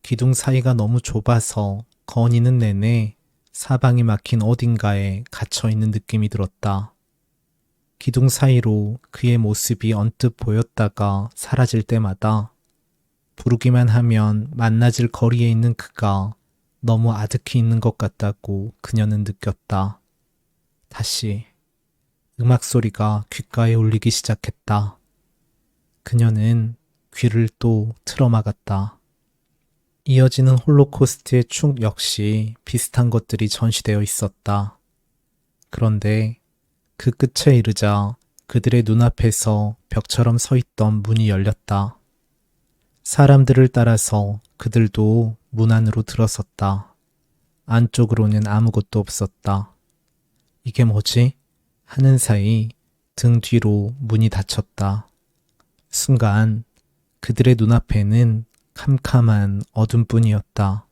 기둥 사이가 너무 좁아서 거니는 내내 사방이 막힌 어딘가에 갇혀있는 느낌이 들었다. 기둥 사이로 그의 모습이 언뜻 보였다가 사라질 때마다 부르기만 하면 만나질 거리에 있는 그가 너무 아득히 있는 것 같다고 그녀는 느꼈다. 다시 음악 소리가 귓가에 울리기 시작했다. 그녀는 귀를 또 틀어막았다. 이어지는 홀로코스트의 축 역시 비슷한 것들이 전시되어 있었다. 그런데 그 끝에 이르자 그들의 눈앞에서 벽처럼 서 있던 문이 열렸다. 사람들을 따라서 그들도 문 안으로 들어섰다. 안쪽으로는 아무것도 없었다. 이게 뭐지? 하는 사이 등 뒤로 문이 닫혔다. 순간 그들의 눈앞에는 캄캄한 어둠뿐이었다.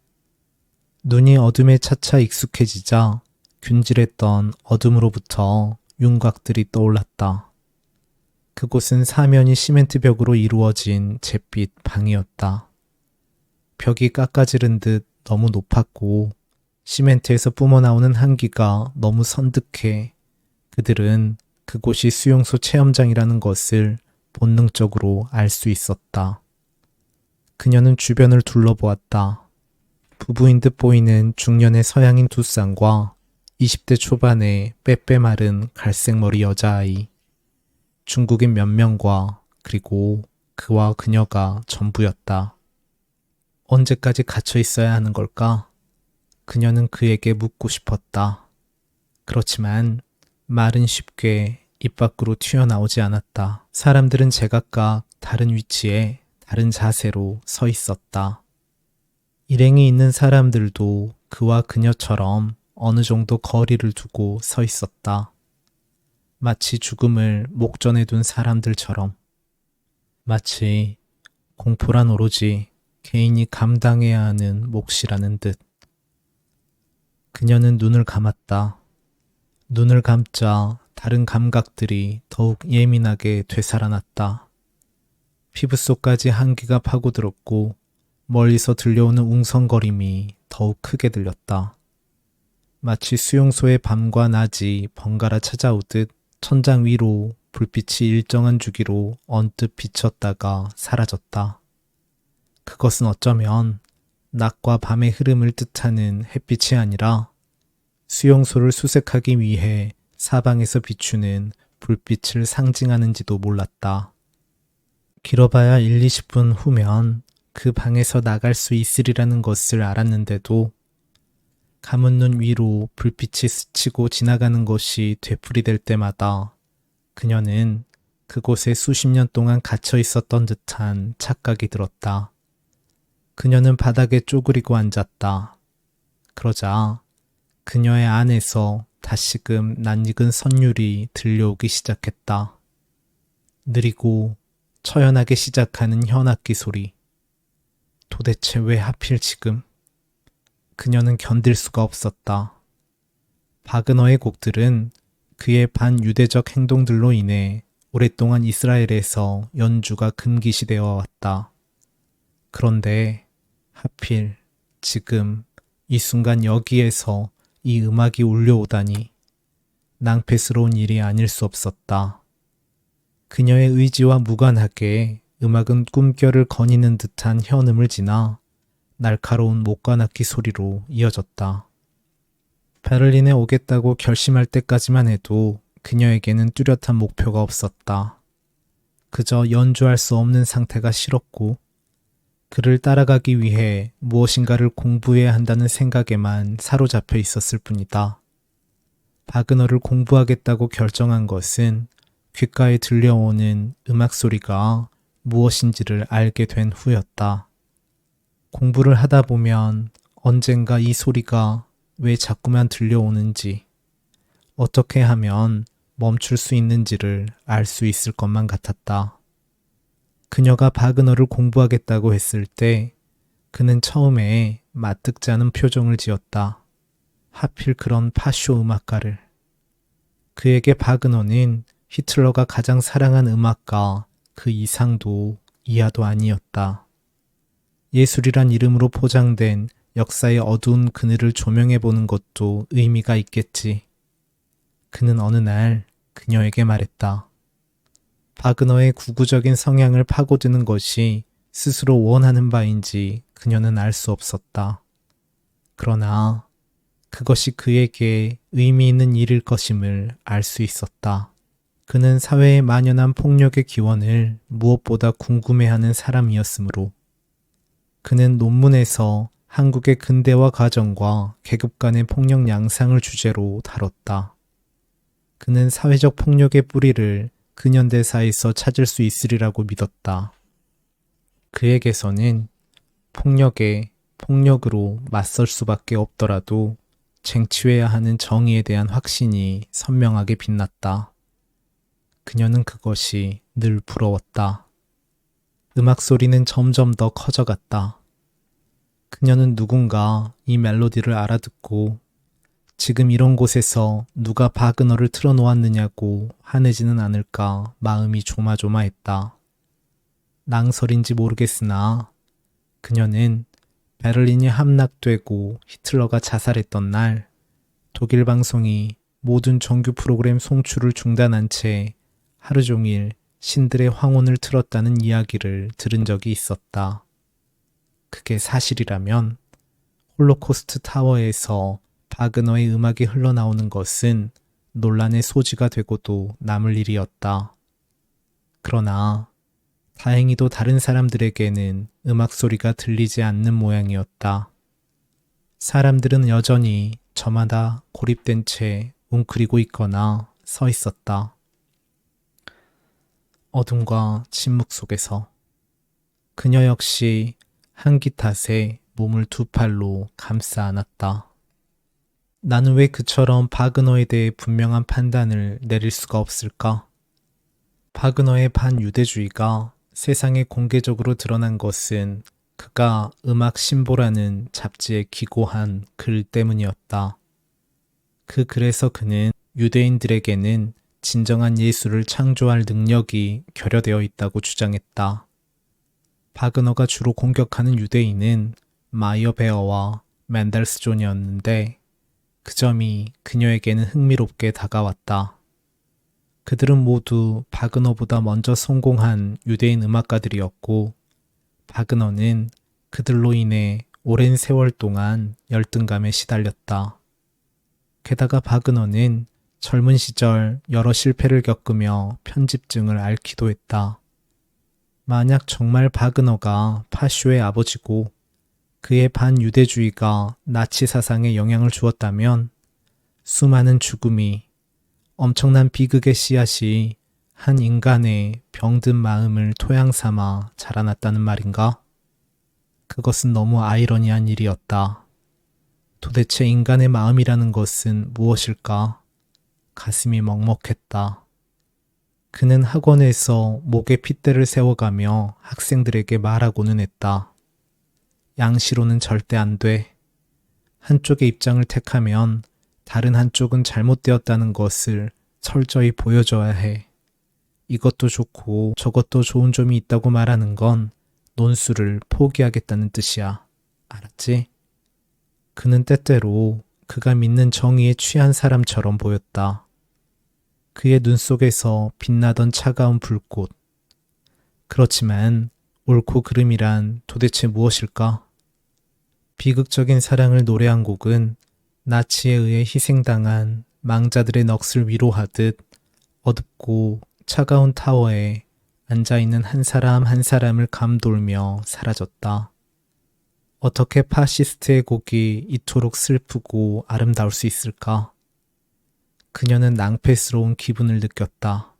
눈이 어둠에 차차 익숙해지자 균질했던 어둠으로부터 윤곽들이 떠올랐다. 그곳은 사면이 시멘트 벽으로 이루어진 잿빛 방이었다. 벽이 깎아지른 듯 너무 높았고 시멘트에서 뿜어나오는 한기가 너무 선득해 그들은 그곳이 수용소 체험장이라는 것을 본능적으로 알 수 있었다. 그녀는 주변을 둘러보았다. 부부인 듯 보이는 중년의 서양인 두 쌍과 20대 초반의 빼빼 마른 갈색머리 여자아이, 중국인 몇 명과 그리고 그와 그녀가 전부였다. 언제까지 갇혀 있어야 하는 걸까? 그녀는 그에게 묻고 싶었다. 그렇지만 말은 쉽게 입 밖으로 튀어나오지 않았다. 사람들은 제각각 다른 위치에 다른 자세로 서 있었다. 일행이 있는 사람들도 그와 그녀처럼 어느 정도 거리를 두고 서 있었다. 마치 죽음을 목전에 둔 사람들처럼. 마치 공포란 오로지 개인이 감당해야 하는 몫이라는 듯. 그녀는 눈을 감았다. 눈을 감자 다른 감각들이 더욱 예민하게 되살아났다. 피부 속까지 한기가 파고들었고 멀리서 들려오는 웅성거림이 더욱 크게 들렸다. 마치 수용소의 밤과 낮이 번갈아 찾아오듯 천장 위로 불빛이 일정한 주기로 언뜻 비쳤다가 사라졌다. 그것은 어쩌면 낮과 밤의 흐름을 뜻하는 햇빛이 아니라 수용소를 수색하기 위해 사방에서 비추는 불빛을 상징하는지도 몰랐다. 길어봐야 1, 20분 후면 그 방에서 나갈 수 있으리라는 것을 알았는데도 감은 눈 위로 불빛이 스치고 지나가는 것이 되풀이될 때마다 그녀는 그곳에 수십 년 동안 갇혀 있었던 듯한 착각이 들었다. 그녀는 바닥에 쪼그리고 앉았다. 그러자 그녀의 안에서 다시금 낯익은 선율이 들려오기 시작했다. 느리고 처연하게 시작하는 현악기 소리. 도대체 왜 하필 지금? 그녀는 견딜 수가 없었다. 바그너의 곡들은 그의 반유대적 행동들로 인해 오랫동안 이스라엘에서 연주가 금기시되어 왔다. 그런데 하필 지금 이 순간 여기에서 이 음악이 울려오다니 낭패스러운 일이 아닐 수 없었다. 그녀의 의지와 무관하게 음악은 꿈결을 거니는 듯한 현음을 지나 날카로운 목관악기 소리로 이어졌다. 베를린에 오겠다고 결심할 때까지만 해도 그녀에게는 뚜렷한 목표가 없었다. 그저 연주할 수 없는 상태가 싫었고 그를 따라가기 위해 무엇인가를 공부해야 한다는 생각에만 사로잡혀 있었을 뿐이다. 바그너를 공부하겠다고 결정한 것은 귓가에 들려오는 음악 소리가 무엇인지를 알게 된 후였다. 공부를 하다 보면 언젠가 이 소리가 왜 자꾸만 들려오는지, 어떻게 하면 멈출 수 있는지를 알 수 있을 것만 같았다. 그녀가 바그너를 공부하겠다고 했을 때 그는 처음에 마뜩지 않은 표정을 지었다. 하필 그런 파쇼 음악가를. 그에게 바그너는 히틀러가 가장 사랑한 음악가 그 이상도 이하도 아니었다. 예술이란 이름으로 포장된 역사의 어두운 그늘을 조명해보는 것도 의미가 있겠지. 그는 어느 날 그녀에게 말했다. 바그너의 구구적인 성향을 파고드는 것이 스스로 원하는 바인지 그녀는 알 수 없었다. 그러나 그것이 그에게 의미 있는 일일 것임을 알 수 있었다. 그는 사회에 만연한 폭력의 기원을 무엇보다 궁금해하는 사람이었으므로 그는 논문에서 한국의 근대화 과정과 계급 간의 폭력 양상을 주제로 다뤘다. 그는 사회적 폭력의 뿌리를 근현대사에서 찾을 수 있으리라고 믿었다. 그에게서는 폭력에 폭력으로 맞설 수밖에 없더라도 쟁취해야 하는 정의에 대한 확신이 선명하게 빛났다. 그녀는 그것이 늘 부러웠다. 음악 소리는 점점 더 커져갔다. 그녀는 누군가 이 멜로디를 알아듣고 지금 이런 곳에서 누가 바그너를 틀어놓았느냐고 화내지는 않을까 마음이 조마조마했다. 낭설인지 모르겠으나 그녀는 베를린이 함락되고 히틀러가 자살했던 날 독일 방송이 모든 정규 프로그램 송출을 중단한 채 하루 종일 신들의 황혼을 틀었다는 이야기를 들은 적이 있었다. 그게 사실이라면 홀로코스트 타워에서 바그너의 음악이 흘러나오는 것은 논란의 소지가 되고도 남을 일이었다. 그러나 다행히도 다른 사람들에게는 음악 소리가 들리지 않는 모양이었다. 사람들은 여전히 저마다 고립된 채 웅크리고 있거나 서 있었다. 어둠과 침묵 속에서 그녀 역시 한기 탓에 몸을 두 팔로 감싸 안았다. 나는 왜 그처럼 바그너에 대해 분명한 판단을 내릴 수가 없을까? 바그너의 반유대주의가 세상에 공개적으로 드러난 것은 그가 음악 신보라는 잡지에 기고한 글 때문이었다. 그 글에서 그는 유대인들에게는 진정한 예술을 창조할 능력이 결여되어 있다고 주장했다. 바그너가 주로 공격하는 유대인은 마이어베어와 맨델스존이었는데 그 점이 그녀에게는 흥미롭게 다가왔다. 그들은 모두 바그너보다 먼저 성공한 유대인 음악가들이었고 바그너는 그들로 인해 오랜 세월 동안 열등감에 시달렸다. 게다가 바그너는 젊은 시절 여러 실패를 겪으며 편집증을 앓기도 했다. 만약 정말 바그너가 파쇼의 아버지고 그의 반유대주의가 나치 사상에 영향을 주었다면 수많은 죽음이 엄청난 비극의 씨앗이 한 인간의 병든 마음을 토양 삼아 자라났다는 말인가? 그것은 너무 아이러니한 일이었다. 도대체 인간의 마음이라는 것은 무엇일까? 가슴이 먹먹했다. 그는 학원에서 목에 핏대를 세워가며 학생들에게 말하고는 했다. 양시로는 절대 안 돼. 한쪽의 입장을 택하면 다른 한쪽은 잘못되었다는 것을 철저히 보여줘야 해. 이것도 좋고 저것도 좋은 점이 있다고 말하는 건 논술을 포기하겠다는 뜻이야. 알았지? 그는 때때로 그가 믿는 정의에 취한 사람처럼 보였다. 그의 눈 속에서 빛나던 차가운 불꽃. 그렇지만 옳고 그름이란 도대체 무엇일까? 비극적인 사랑을 노래한 곡은 나치에 의해 희생당한 망자들의 넋을 위로하듯 어둡고 차가운 타워에 앉아있는 한 사람 한 사람을 감돌며 사라졌다. 어떻게 파시스트의 곡이 이토록 슬프고 아름다울 수 있을까? 그녀는 낭패스러운 기분을 느꼈다.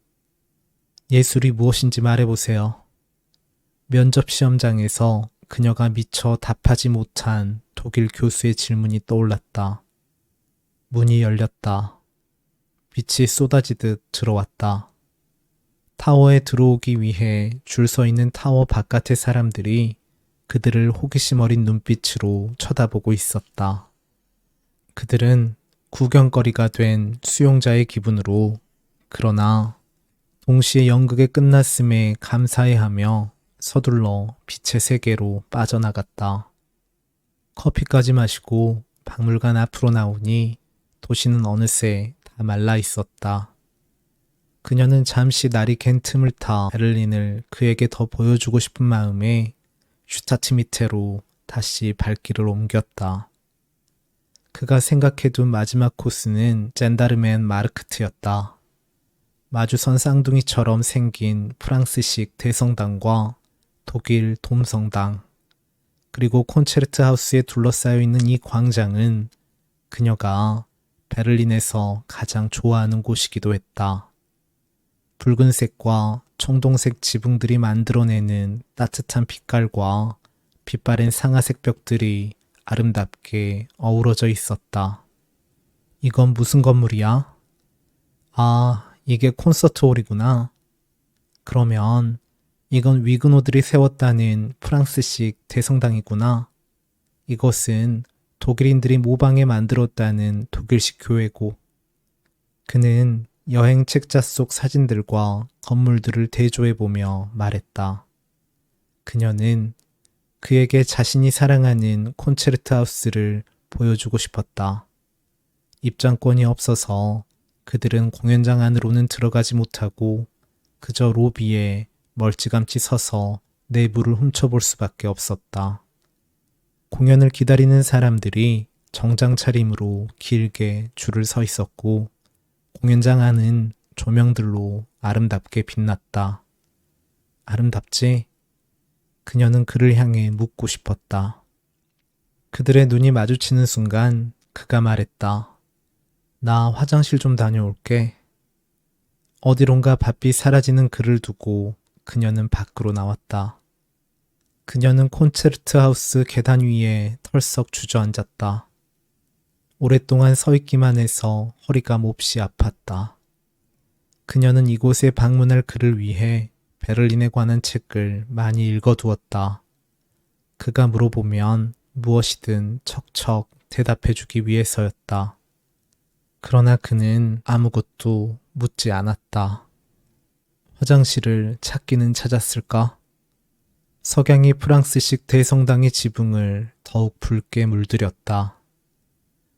예술이 무엇인지 말해보세요. 면접 시험장에서 그녀가 미처 답하지 못한 독일 교수의 질문이 떠올랐다. 문이 열렸다. 빛이 쏟아지듯 들어왔다. 타워에 들어오기 위해 줄 서 있는 타워 바깥의 사람들이 그들을 호기심 어린 눈빛으로 쳐다보고 있었다. 그들은 구경거리가 된 수용자의 기분으로 그러나 동시에 연극이 끝났음에 감사해하며 서둘러 빛의 세계로 빠져나갔다. 커피까지 마시고 박물관 앞으로 나오니 도시는 어느새 다 말라 있었다. 그녀는 잠시 날이 갠 틈을 타 베를린을 그에게 더 보여주고 싶은 마음에 슈타트 밑으로 다시 발길을 옮겼다. 그가 생각해둔 마지막 코스는 젠다르멘 마르크트였다. 마주선 쌍둥이처럼 생긴 프랑스식 대성당과 독일 돔성당, 그리고 콘체르트 하우스에 둘러싸여 있는 이 광장은 그녀가 베를린에서 가장 좋아하는 곳이기도 했다. 붉은색과 청동색 지붕들이 만들어내는 따뜻한 빛깔과 빛바랜 상아색 벽들이 아름답게 어우러져 있었다. 이건 무슨 건물이야? 아, 이게 콘서트홀이구나. 그러면 이건 위그노들이 세웠다는 프랑스식 대성당이구나. 이것은 독일인들이 모방해 만들었다는 독일식 교회고. 그는 여행 책자 속 사진들과 건물들을 대조해보며 말했다. 그녀는 그에게 자신이 사랑하는 콘체르트 하우스를 보여주고 싶었다. 입장권이 없어서 그들은 공연장 안으로는 들어가지 못하고 그저 로비에 멀찌감치 서서 내부를 훔쳐볼 수밖에 없었다. 공연을 기다리는 사람들이 정장 차림으로 길게 줄을 서 있었고 공연장 안은 조명들로 아름답게 빛났다. 아름답지? 그녀는 그를 향해 묻고 싶었다. 그들의 눈이 마주치는 순간 그가 말했다. 나 화장실 좀 다녀올게. 어디론가 바삐 사라지는 그를 두고 그녀는 밖으로 나왔다. 그녀는 콘체르트 하우스 계단 위에 털썩 주저앉았다. 오랫동안 서 있기만 해서 허리가 몹시 아팠다. 그녀는 이곳에 방문할 그를 위해 베를린에 관한 책을 많이 읽어두었다. 그가 물어보면 무엇이든 척척 대답해주기 위해서였다. 그러나 그는 아무것도 묻지 않았다. 화장실을 찾기는 찾았을까? 석양이 프랑스식 대성당의 지붕을 더욱 붉게 물들였다.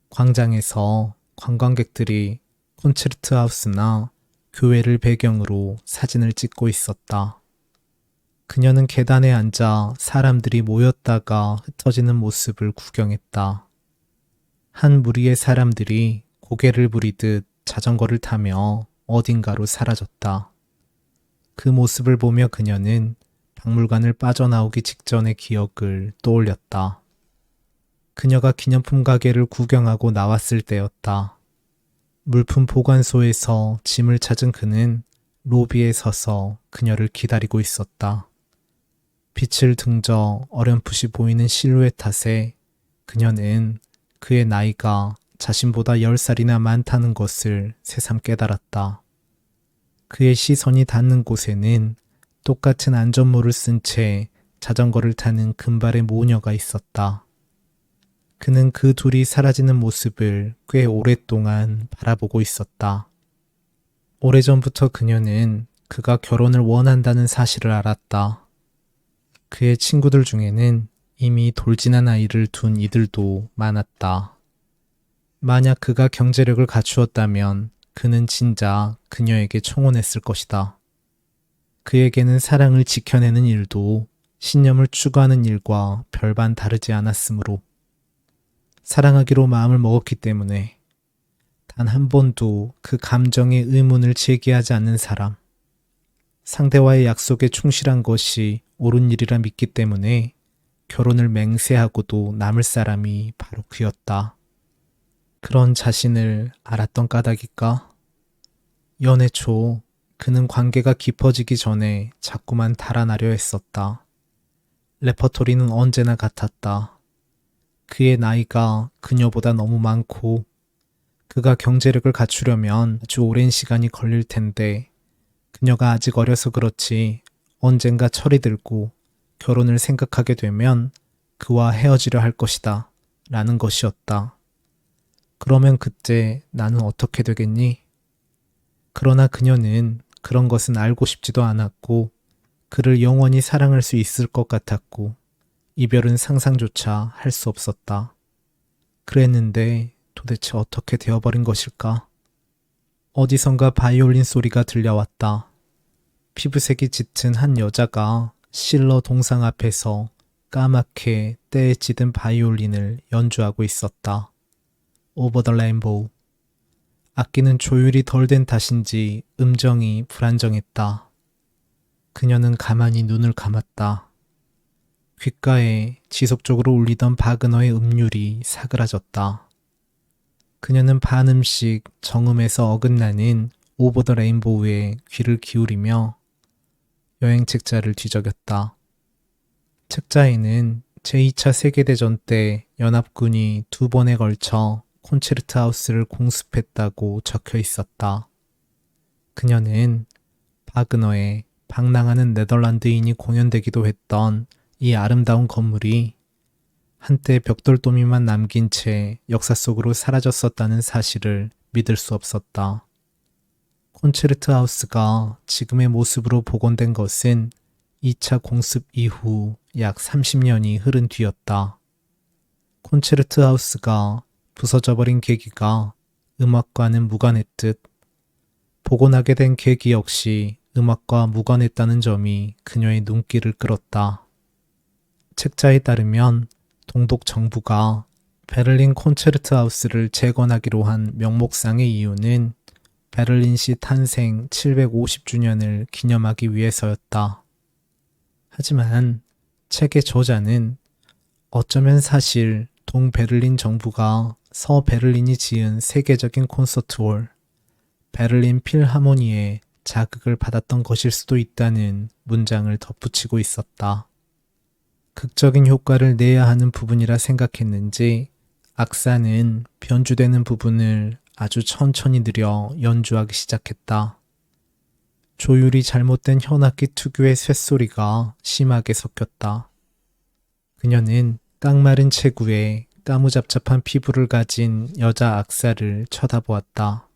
광장에서 관광객들이 콘체르트 하우스나 교회를 배경으로 사진을 찍고 있었다. 그녀는 계단에 앉아 사람들이 모였다가 흩어지는 모습을 구경했다. 한 무리의 사람들이 고개를 부리듯 자전거를 타며 어딘가로 사라졌다. 그 모습을 보며 그녀는 박물관을 빠져나오기 직전의 기억을 떠올렸다. 그녀가 기념품 가게를 구경하고 나왔을 때였다. 물품 보관소에서 짐을 찾은 그는 로비에 서서 그녀를 기다리고 있었다. 빛을 등져 어렴풋이 보이는 실루엣 탓에 그녀는 그의 나이가 자신보다 10살이나 많다는 것을 새삼 깨달았다. 그의 시선이 닿는 곳에는 똑같은 안전모를 쓴 채 자전거를 타는 금발의 모녀가 있었다. 그는 그 둘이 사라지는 모습을 꽤 오랫동안 바라보고 있었다. 오래전부터 그녀는 그가 결혼을 원한다는 사실을 알았다. 그의 친구들 중에는 이미 돌진한 아이를 둔 이들도 많았다. 만약 그가 경제력을 갖추었다면 그는 진작 그녀에게 청혼했을 것이다. 그에게는 사랑을 지켜내는 일도 신념을 추구하는 일과 별반 다르지 않았으므로 사랑하기로 마음을 먹었기 때문에 단 한 번도 그 감정의 의문을 제기하지 않는 사람, 상대와의 약속에 충실한 것이 옳은 일이라 믿기 때문에 결혼을 맹세하고도 남을 사람이 바로 그였다. 그런 자신을 알았던 까닭일까? 연애 초 그는 관계가 깊어지기 전에 자꾸만 달아나려 했었다. 레퍼토리는 언제나 같았다. 그의 나이가 그녀보다 너무 많고 그가 경제력을 갖추려면 아주 오랜 시간이 걸릴 텐데 그녀가 아직 어려서 그렇지 언젠가 철이 들고 결혼을 생각하게 되면 그와 헤어지려 할 것이다 라는 것이었다. 그러면 그때 나는 어떻게 되겠니? 그러나 그녀는 그런 것은 알고 싶지도 않았고 그를 영원히 사랑할 수 있을 것 같았고 이별은 상상조차 할 수 없었다. 그랬는데 도대체 어떻게 되어버린 것일까? 어디선가 바이올린 소리가 들려왔다. 피부색이 짙은 한 여자가 실러 동상 앞에서 까맣게 때에 찌든 바이올린을 연주하고 있었다. 오버 더 레인보우. 악기는 조율이 덜 된 탓인지 음정이 불안정했다. 그녀는 가만히 눈을 감았다. 귓가에 지속적으로 울리던 바그너의 음률이 사그라졌다. 그녀는 반음씩 정음에서 어긋나는 오버 더 레인보우에 귀를 기울이며 여행 책자를 뒤적였다. 책자에는 제2차 세계대전 때 연합군이 2번에 걸쳐 콘체르트 하우스를 공습했다고 적혀 있었다. 그녀는 바그너의 방랑하는 네덜란드인이 공연되기도 했던 이 아름다운 건물이 한때 벽돌더미만 남긴 채 역사 속으로 사라졌었다는 사실을 믿을 수 없었다. 콘체르트 하우스가 지금의 모습으로 복원된 것은 2차 공습 이후 약 30년이 흐른 뒤였다. 콘체르트 하우스가 부서져버린 계기가 음악과는 무관했듯 복원하게 된 계기 역시 음악과 무관했다는 점이 그녀의 눈길을 끌었다. 책자에 따르면 동독 정부가 베를린 콘체르트 하우스를 재건하기로 한 명목상의 이유는 베를린시 탄생 750주년을 기념하기 위해서였다. 하지만 책의 저자는 어쩌면 사실 동베를린 정부가 서베를린이 지은 세계적인 콘서트홀 베를린 필하모니에 자극을 받았던 것일 수도 있다는 문장을 덧붙이고 있었다. 극적인 효과를 내야 하는 부분이라 생각했는지 악사는 변주되는 부분을 아주 천천히 느려 연주하기 시작했다. 조율이 잘못된 현악기 특유의 쇳소리가 심하게 섞였다. 그녀는 깡마른 체구에 까무잡잡한 피부를 가진 여자 악사를 쳐다보았다.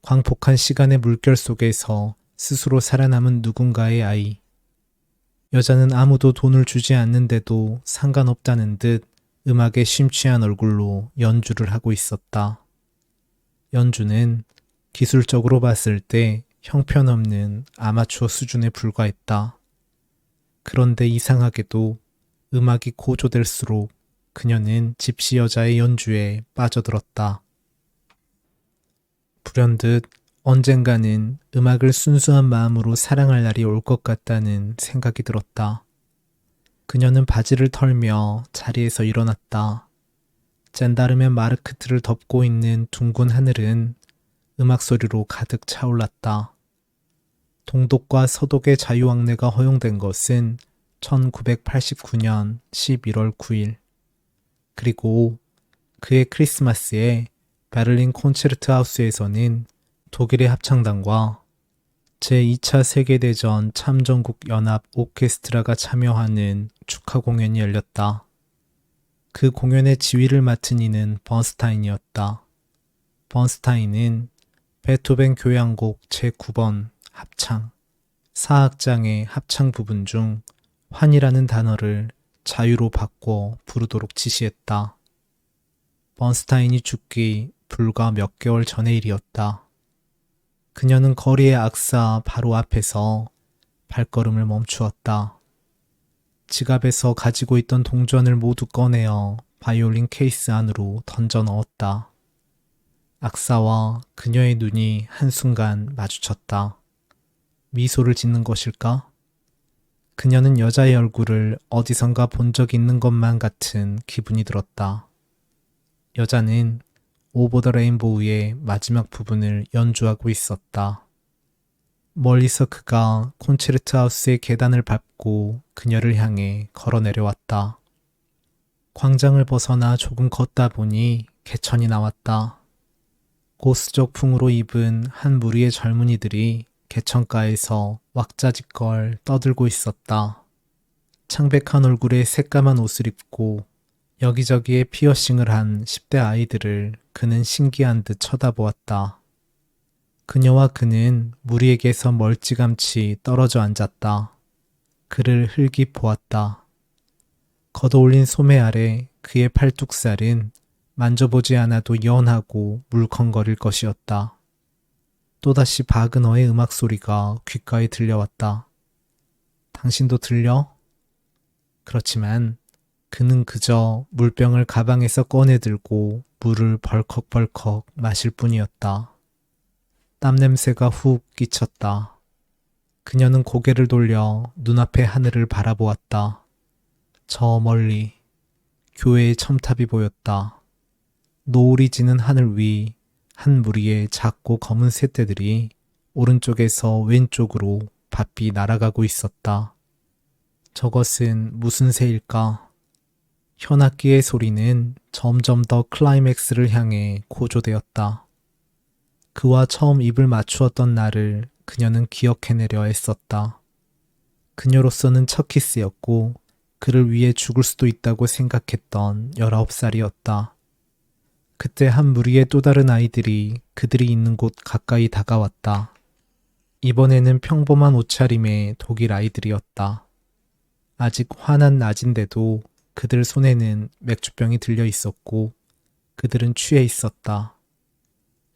광폭한 시간의 물결 속에서 스스로 살아남은 누군가의 아이. 여자는 아무도 돈을 주지 않는데도 상관없다는 듯 음악에 심취한 얼굴로 연주를 하고 있었다. 연주는 기술적으로 봤을 때 형편없는 아마추어 수준에 불과했다. 그런데 이상하게도 음악이 고조될수록 그녀는 집시 여자의 연주에 빠져들었다. 불현듯 언젠가는 음악을 순수한 마음으로 사랑할 날이 올 것 같다는 생각이 들었다. 그녀는 바지를 털며 자리에서 일어났다. 젠다르메 마르크트를 덮고 있는 둥근 하늘은 음악 소리로 가득 차올랐다. 동독과 서독의 자유왕래가 허용된 것은 1989년 11월 9일. 그리고 그의 크리스마스에 베를린 콘체르트 하우스에서는 독일의 합창단과 제2차 세계대전 참전국 연합 오케스트라가 참여하는 축하 공연이 열렸다. 그 공연의 지휘를 맡은 이는 번스타인이었다. 번스타인은 베토벤 교향곡 제9번 합창, 사악장의 합창 부분 중 환이라는 단어를 자유로 바꿔 부르도록 지시했다. 번스타인이 죽기 불과 몇 개월 전의 일이었다. 그녀는 거리의 악사 바로 앞에서 발걸음을 멈추었다. 지갑에서 가지고 있던 동전을 모두 꺼내어 바이올린 케이스 안으로 던져 넣었다. 악사와 그녀의 눈이 한순간 마주쳤다. 미소를 짓는 것일까? 그녀는 여자의 얼굴을 어디선가 본 적 있는 것만 같은 기분이 들었다. 여자는 오버 더 레인보우의 마지막 부분을 연주하고 있었다. 멀리서 그가 콘체르트 하우스의 계단을 밟고 그녀를 향해 걸어 내려왔다. 광장을 벗어나 조금 걷다 보니 개천이 나왔다. 고스적 풍으로 입은 한 무리의 젊은이들이 개천가에서 왁자지껄 떠들고 있었다. 창백한 얼굴에 새까만 옷을 입고 여기저기에 피어싱을 한 10대 아이들을 그는 신기한 듯 쳐다보았다. 그녀와 그는 무리에게서 멀찌감치 떨어져 앉았다. 그를 흘기 보았다. 걷어올린 소매 아래 그의 팔뚝살은 만져보지 않아도 연하고 물컹거릴 것이었다. 또다시 바그너의 음악 소리가 귓가에 들려왔다. 당신도 들려? 그렇지만 그는 그저 물병을 가방에서 꺼내들고 물을 벌컥벌컥 마실 뿐이었다. 땀냄새가 훅 끼쳤다. 그녀는 고개를 돌려 눈앞의 하늘을 바라보았다. 저 멀리 교회의 첨탑이 보였다. 노을이 지는 하늘 위 한 무리의 작고 검은 새떼들이 오른쪽에서 왼쪽으로 바삐 날아가고 있었다. 저것은 무슨 새일까? 현악기의 소리는 점점 더 클라이맥스를 향해 고조되었다. 그와 처음 입을 맞추었던 날을 그녀는 기억해내려 애썼다. 그녀로서는 첫 키스였고 그를 위해 죽을 수도 있다고 생각했던 19살이었다. 그때 한 무리의 또 다른 아이들이 그들이 있는 곳 가까이 다가왔다. 이번에는 평범한 옷차림의 독일 아이들이었다. 아직 환한 낮인데도 그들 손에는 맥주병이 들려 있었고 그들은 취해 있었다.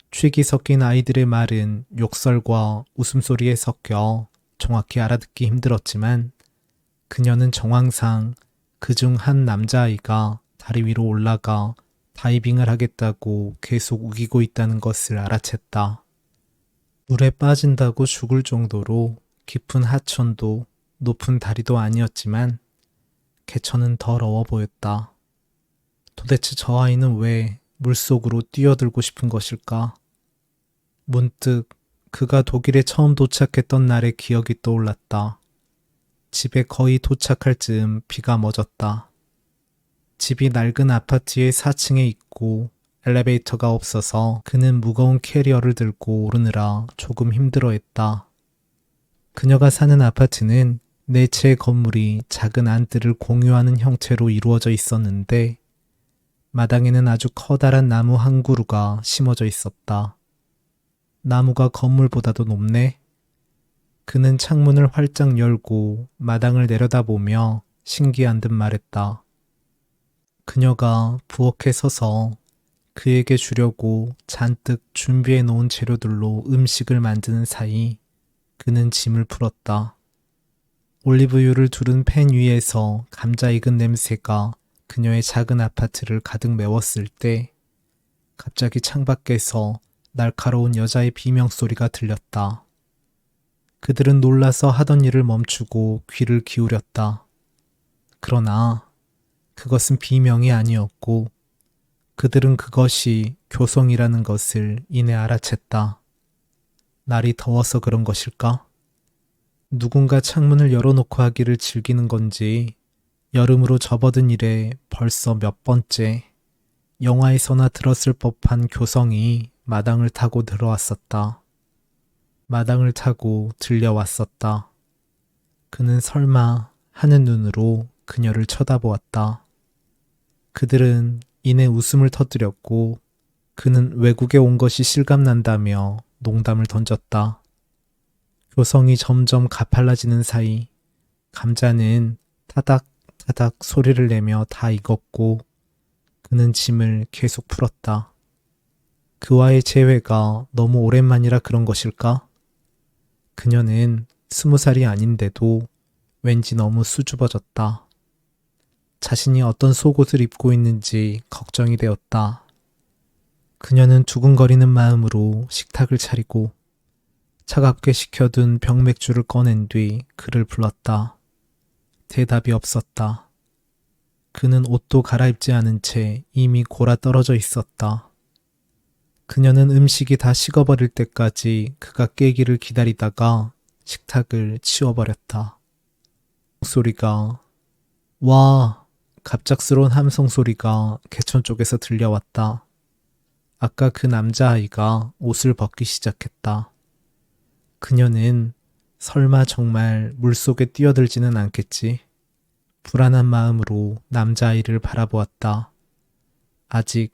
취기 섞인 아이들의 말은 욕설과 웃음소리에 섞여 정확히 알아듣기 힘들었지만 그녀는 정황상 그중 한 남자아이가 다리 위로 올라가 다이빙을 하겠다고 계속 우기고 있다는 것을 알아챘다. 물에 빠진다고 죽을 정도로 깊은 하천도 높은 다리도 아니었지만 개천은 더러워 보였다. 도대체 저 아이는 왜 물속으로 뛰어들고 싶은 것일까? 문득 그가 독일에 처음 도착했던 날의 기억이 떠올랐다. 집에 거의 도착할 즈음 비가 멎었다. 집이 낡은 아파트의 4층에 있고 엘리베이터가 없어서 그는 무거운 캐리어를 들고 오르느라 조금 힘들어했다. 그녀가 사는 아파트는 네 채의 건물이 작은 안뜰을 공유하는 형태로 이루어져 있었는데 마당에는 아주 커다란 나무 한 그루가 심어져 있었다. 나무가 건물보다도 높네. 그는 창문을 활짝 열고 마당을 내려다보며 신기한 듯 말했다. 그녀가 부엌에 서서 그에게 주려고 잔뜩 준비해 놓은 재료들로 음식을 만드는 사이 그는 짐을 풀었다. 올리브유를 두른 팬 위에서 감자 익은 냄새가 그녀의 작은 아파트를 가득 메웠을 때 갑자기 창밖에서 날카로운 여자의 비명소리가 들렸다. 그들은 놀라서 하던 일을 멈추고 귀를 기울였다. 그러나 그것은 비명이 아니었고 그들은 그것이 교성이라는 것을 이내 알아챘다. 날이 더워서 그런 것일까? 누군가 창문을 열어놓고 하기를 즐기는 건지 여름으로 접어든 이래 벌써 몇 번째 영화에서나 들었을 법한 교성이 마당을 타고 들어왔었다. 마당을 타고 들려왔었다. 그는 설마 하는 눈으로 그녀를 쳐다보았다. 그들은 이내 웃음을 터뜨렸고 그는 외국에 온 것이 실감난다며 농담을 던졌다. 교성이 점점 가팔라지는 사이 감자는 타닥타닥 소리를 내며 다 익었고 그는 짐을 계속 풀었다. 그와의 재회가 너무 오랜만이라 그런 것일까? 그녀는 20살이 아닌데도 왠지 너무 수줍어졌다. 자신이 어떤 속옷을 입고 있는지 걱정이 되었다. 그녀는 두근거리는 마음으로 식탁을 차리고 차갑게 식혀둔 병맥주를 꺼낸 뒤 그를 불렀다. 대답이 없었다. 그는 옷도 갈아입지 않은 채 이미 골아 떨어져 있었다. 그녀는 음식이 다 식어버릴 때까지 그가 깨기를 기다리다가 식탁을 치워버렸다. 소리가 와! 갑작스러운 함성 소리가 개천 쪽에서 들려왔다. 아까 그 남자아이가 옷을 벗기 시작했다. 그녀는 설마 정말 물속에 뛰어들지는 않겠지? 불안한 마음으로 남자아이를 바라보았다. 아직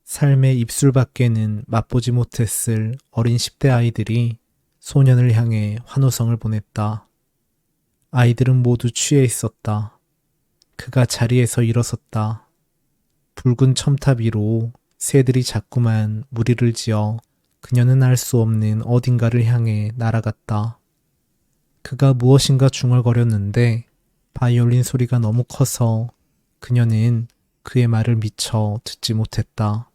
삶의 입술 밖에는 맛보지 못했을 어린 10대 아이들이 소년을 향해 환호성을 보냈다. 아이들은 모두 취해 있었다. 그가 자리에서 일어섰다. 붉은 첨탑 위로 새들이 자꾸만 무리를 지어 그녀는 알 수 없는 어딘가를 향해 날아갔다. 그가 무엇인가 중얼거렸는데 바이올린 소리가 너무 커서 그녀는 그의 말을 미처 듣지 못했다.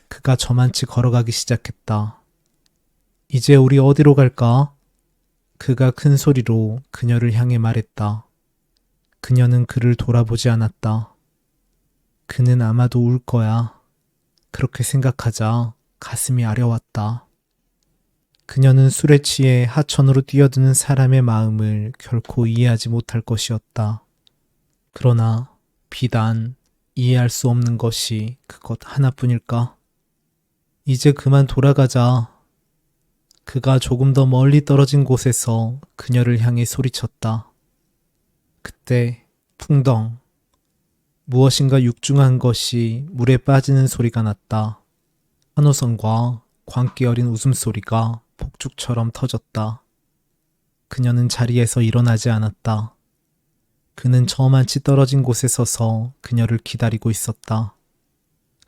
그가 저만치 걸어가기 시작했다. 이제 우리 어디로 갈까? 그가 큰 소리로 그녀를 향해 말했다. 그녀는 그를 돌아보지 않았다. 그는 아마도 울 거야. 그렇게 생각하자 가슴이 아려왔다. 그녀는 술에 취해 하천으로 뛰어드는 사람의 마음을 결코 이해하지 못할 것이었다. 그러나 비단 이해할 수 없는 것이 그것 하나뿐일까? 이제 그만 돌아가자. 그가 조금 더 멀리 떨어진 곳에서 그녀를 향해 소리쳤다. 그때 풍덩 무엇인가 육중한 것이 물에 빠지는 소리가 났다. 환호성과 광기 어린 웃음소리가 폭죽처럼 터졌다. 그녀는 자리에서 일어나지 않았다. 그는 저만치 떨어진 곳에 서서 그녀를 기다리고 있었다.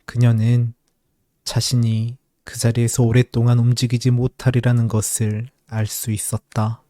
그녀는 자신이 그 자리에서 오랫동안 움직이지 못하리라는 것을 알 수 있었다.